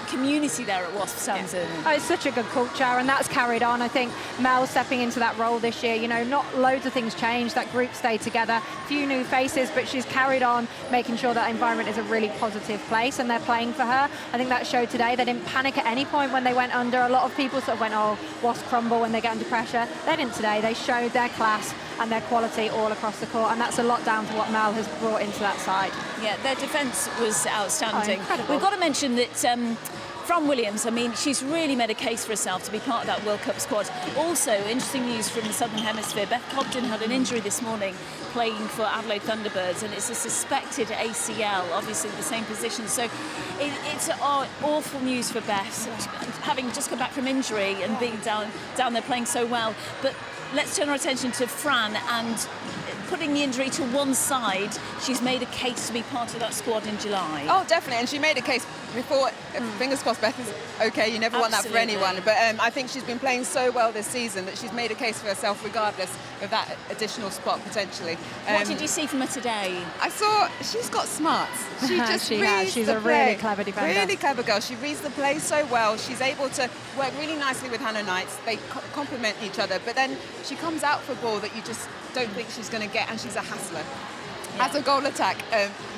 community there at Wasps, Samson. Oh, it's such a good culture, and that's carried on. I think Mel stepping into that role this year, not loads of things changed. That group stayed together, few new faces, but she's carried on making sure that environment is a really positive place, and they're playing for her. I think that showed today. They didn't panic at any point when they went under. A lot of people sort of went, oh, Wasps crumble when they get under pressure. They didn't today. They showed their class and their quality all across the court, and that's a lot down to what Mel has brought into that side. Yeah, their defence was outstanding. Oh, we've got to mention that Fran Williams, I mean, she's really made a case for herself to be part of that World Cup squad. Also, interesting news from the Southern Hemisphere. Beth Cobden had an injury this morning playing for Adelaide Thunderbirds, and it's a suspected ACL, obviously the same position. So it's awful news for Beth, having just come back from injury and being down there playing so well. But let's turn our attention to Fran, and putting the injury to one side, she's made a case to be part of that squad in July. Oh, definitely, and she made a case before. Fingers crossed Beth is okay, you never want that for anyone, but I think she's been playing so well this season that she's made a case for herself regardless of that additional spot potentially. What did you see from her today? I saw she's got smarts. She just reads She's the a play. really clever defender. Really clever girl. She reads the play so well. She's able to work really nicely with Hannah Knights. They complement each other, but then she comes out for a ball that you just don't think she's going to get, and she's a hassler. As a goal attack,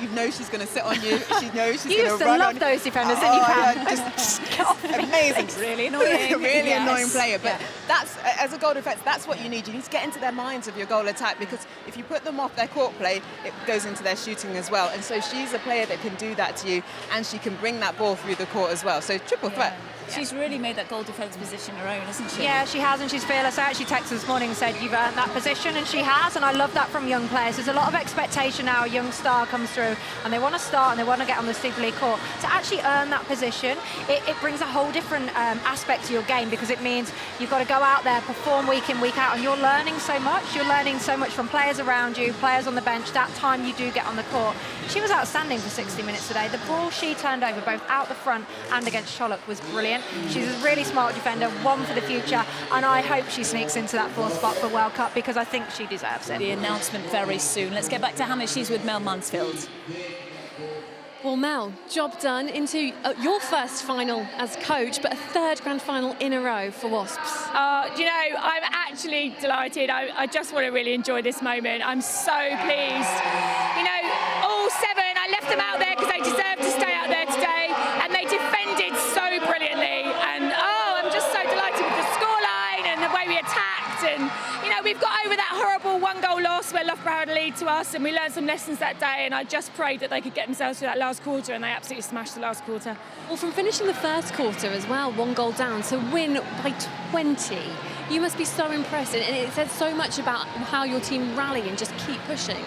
you know she's going to sit on you. She knows she's going to run on you. You used to love those defenders, didn't you, Pam? Yeah, just amazing. It's really annoying. Really annoying player. But that's, as a goal defence, that's what you need. You need to get into their minds of your goal attack, because if you put them off their court play, it goes into their shooting as well. And so she's a player that can do that to you, and she can bring that ball through the court as well. So triple threat. She's really made that goal defence position her own, hasn't she? Yeah, she has, and she's fearless. I actually texted this morning and said, you've earned that position, and she has, and I love that from young players. There's a lot of expectation now. A young star comes through, and they want to start, and they want to get on the Super League court. To actually earn that position, it brings a whole different aspect to your game, because it means you've got to go out there, perform week in, week out, and you're learning so much. You're learning so much from players around you, players on the bench, that time you do get on the court. She was outstanding for 60 minutes today. The ball she turned over, both out the front and against Sholok, was brilliant. She's a really smart defender, one for the future, and I hope she sneaks into that 4th spot for World Cup, because I think she deserves it. The announcement very soon. Let's get back to Hannah. She's with Mel Mansfield. Well, Mel, job done into your first final as coach, but a 3rd grand final in a row for Wasps. You know, I'm actually delighted. I just want to really enjoy this moment. I'm so pleased. You know, all 7, I left them out there because they deserved to stay out there today, and they defended so brilliantly. And I'm just so delighted with the scoreline and the way we had attacked, and you know, we've got over that horrible 1-goal loss where Loughborough had a lead to us, and we learned some lessons that day, and I just prayed that they could get themselves through that last quarter, and they absolutely smashed the last quarter. Well, from finishing the first quarter as well, 1 goal down, to win by 20, you must be so impressed, and it says so much about how your team rally and just keep pushing.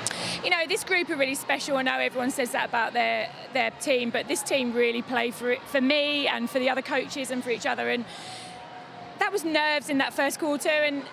You know, this group are really special. I know everyone says that about their team, but this team really play for me and for the other coaches and for each other, and that was nerves in that first quarter. And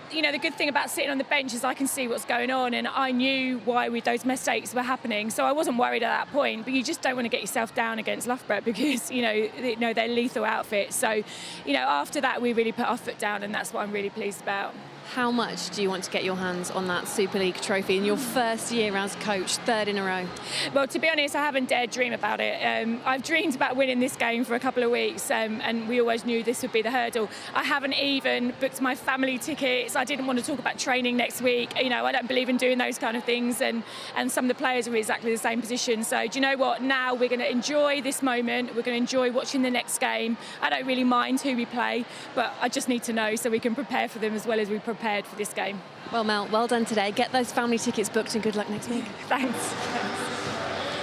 you know, the good thing about sitting on the bench is I can see what's going on, and I knew why those mistakes were happening, so I wasn't worried at that point. But you just don't want to get yourself down against Loughborough because you know they're lethal outfits. So you know, after that we really put our foot down, and that's what I'm really pleased about. How much do you want to get your hands on that Super League trophy in your first year as coach, 3rd in a row? Well, to be honest, I haven't dared dream about it. I've dreamed about winning this game for a couple of weeks, and we always knew this would be the hurdle. I haven't even booked my family tickets. I didn't want to talk about training next week. You know, I don't believe in doing those kind of things, and some of the players are in exactly the same position. So do you know what? Now we're going to enjoy this moment. We're going to enjoy watching the next game. I don't really mind who we play, but I just need to know so we can prepare for them as well as we prepared for this game. Well, Mel, well done today. Get those family tickets booked and good luck next week. Thanks.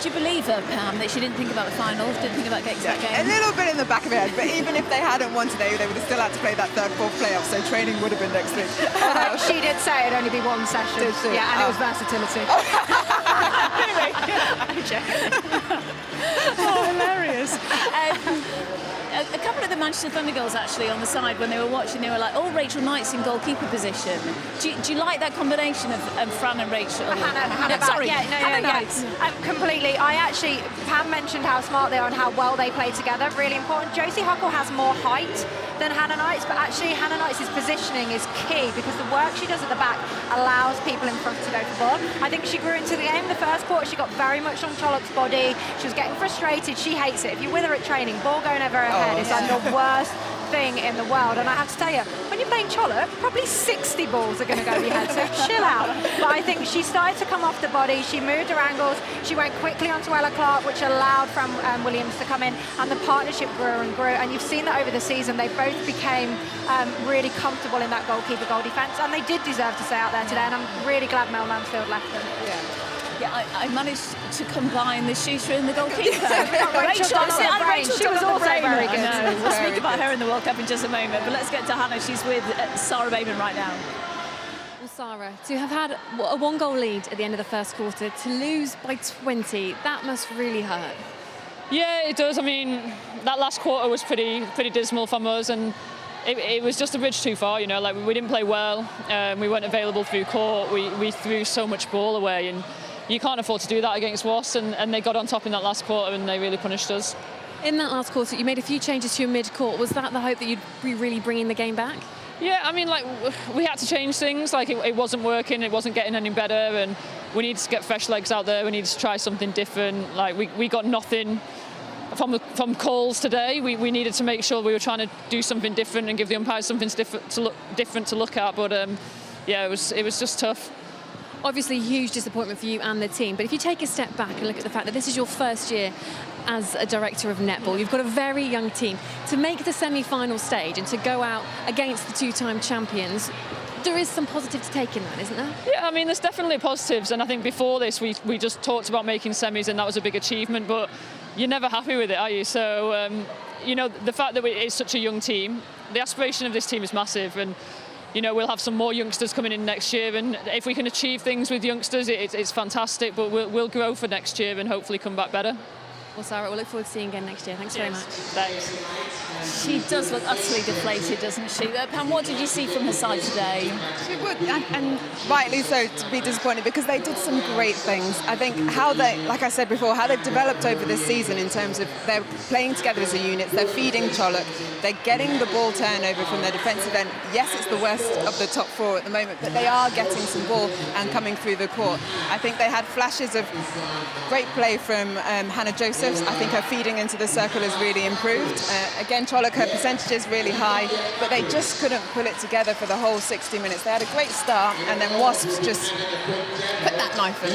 Do you believe her, Pam, that she didn't think about the finals, didn't think about getting to that game? A little bit in the back of her head, but even if they hadn't won today, they would have still had to play that 3rd, 4th playoff, so training would have been next week. She did say it'd only be 1 session. Yeah, and it was versatility. Oh, hilarious. A couple of the Manchester Thunder girls actually on the side when they were watching, they were like, oh, Rachel Knight's in goalkeeper position. Do you like that combination of Fran and Rachel? Hannah sorry. Completely. Pam mentioned how smart they are and how well they play together. Really important. Josie Huckle has more height than Hannah Knight's, but actually Hannah Knight's positioning is key because the work she does at the back allows people in front to go for ball. I think she grew into the game. The first quarter, she got very much on Trollope's body. She was getting frustrated. She hates it. If you're with her at training, ball going over her head is like the worst thing in the world. And I have to tell you, when you're playing Trollope, probably 60 balls are going to go over your head, so chill out. But I think she started to come off the body. She moved her angles. She went quickly onto Ella Clark, which allowed Fran Williams to come in, and the partnership grew and grew. And you've seen that over the season. They both became really comfortable in that goal defence, and they did deserve to stay out there today. And I'm really glad Mel Mansfield left them. Yeah, I managed to combine the shooter and the goalkeeper. Rachel was also very good. We'll speak about her in the World Cup in just a moment, but let's get to Hannah. She's with Sarah Bateman right now. Well, Sarah, to have had a 1-goal lead at the end of the first quarter, to lose by 20, that must really hurt. Yeah, it does. I mean, that last quarter was pretty dismal from us, and it was just a bridge too far, you know, like we didn't play well, we weren't available through court, we threw so much ball away, and you can't afford to do that against Wasps, and they got on top in that last quarter and they really punished us. In that last quarter, you made a few changes to your mid-court. Was that the hope that you'd be really bringing the game back? Yeah, I mean, like, we had to change things. Like, it wasn't working, it wasn't getting any better, and we needed to get fresh legs out there. We needed to try something different. Like, we got nothing from calls today. We needed to make sure we were trying to do something different and give the umpires something different to look at. But yeah, it was just tough. Obviously, huge disappointment for you and the team. But if you take a step back and look at the fact that this is your first year as a director of netball, you've got a very young team. To make the semi-final stage and to go out against the 2-time champions, there is some positive to take in that, isn't there? Yeah, I mean, there's definitely positives. And I think before this, we just talked about making semis, and that was a big achievement. But you're never happy with it, are you? So, you know, the fact that it's such a young team, the aspiration of this team is massive. And you know, we'll have some more youngsters coming in next year, and if we can achieve things with youngsters, it's fantastic, but we'll grow for next year and hopefully come back better. Well, Sarah, we'll look forward to seeing you again next year. Thanks very much. Thanks. She does look utterly deflated, doesn't she? Pam, what did you see from her side today? She would, and rightly so, to be disappointed, because they did some great things. I think how they, like I said before, how they've developed over this season in terms of they're playing together as a unit, they're feeding Trollope, they're getting the ball turnover from their defensive end. Yes, it's the worst of the top 4 at the moment, but they are getting some ball and coming through the court. I think they had flashes of great play from Hannah Joseph explosive. I think her feeding into the circle has really improved. Again, Trolloc, her percentage is really high, but they just couldn't pull it together for the whole 60 minutes. They had a great start, and then Wasps just put that knife in.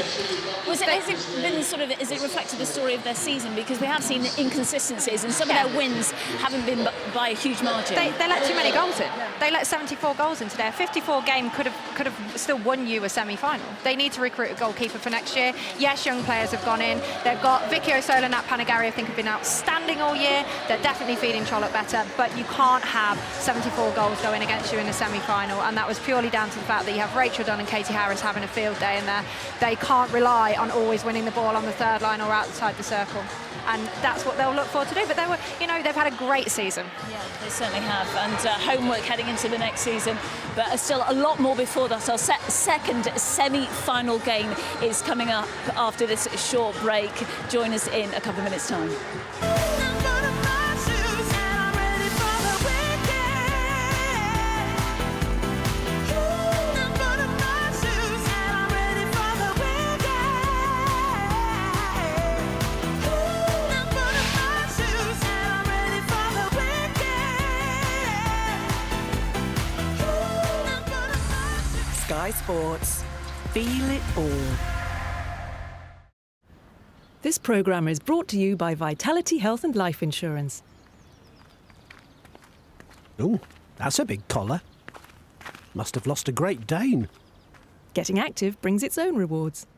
Has it been sort of, is it reflected the story of their season? Because we have seen inconsistencies, and some of their wins haven't been by a huge margin. They let too many goals in. They let 74 goals in today. A 54 game could have still won you a semi-final. They need to recruit a goalkeeper for next year. Yes, young players have gone in. They've got Vicky O'Sola and Nat Panagari, I think, have been outstanding all year. They're definitely feeding Trolloc better, but you can't have 74 goals going against you in a semi-final, and that was purely down to the fact that you have Rachel Dunn and Katie Harris having a field day in there. They can't rely on always winning the ball on the third line or outside the circle, and that's what they'll look forward to do. But they've had a great season. Yeah, they certainly have, and homework heading into the next season, but still a lot more before that. Our second semi-final game is coming up after this short break. Join us in a couple of minutes' time. Sky Sports. Feel it all. This programme is brought to you by Vitality Health and Life Insurance. Oh, that's a big collar. Must have lost a Great Dane. Getting active brings its own rewards.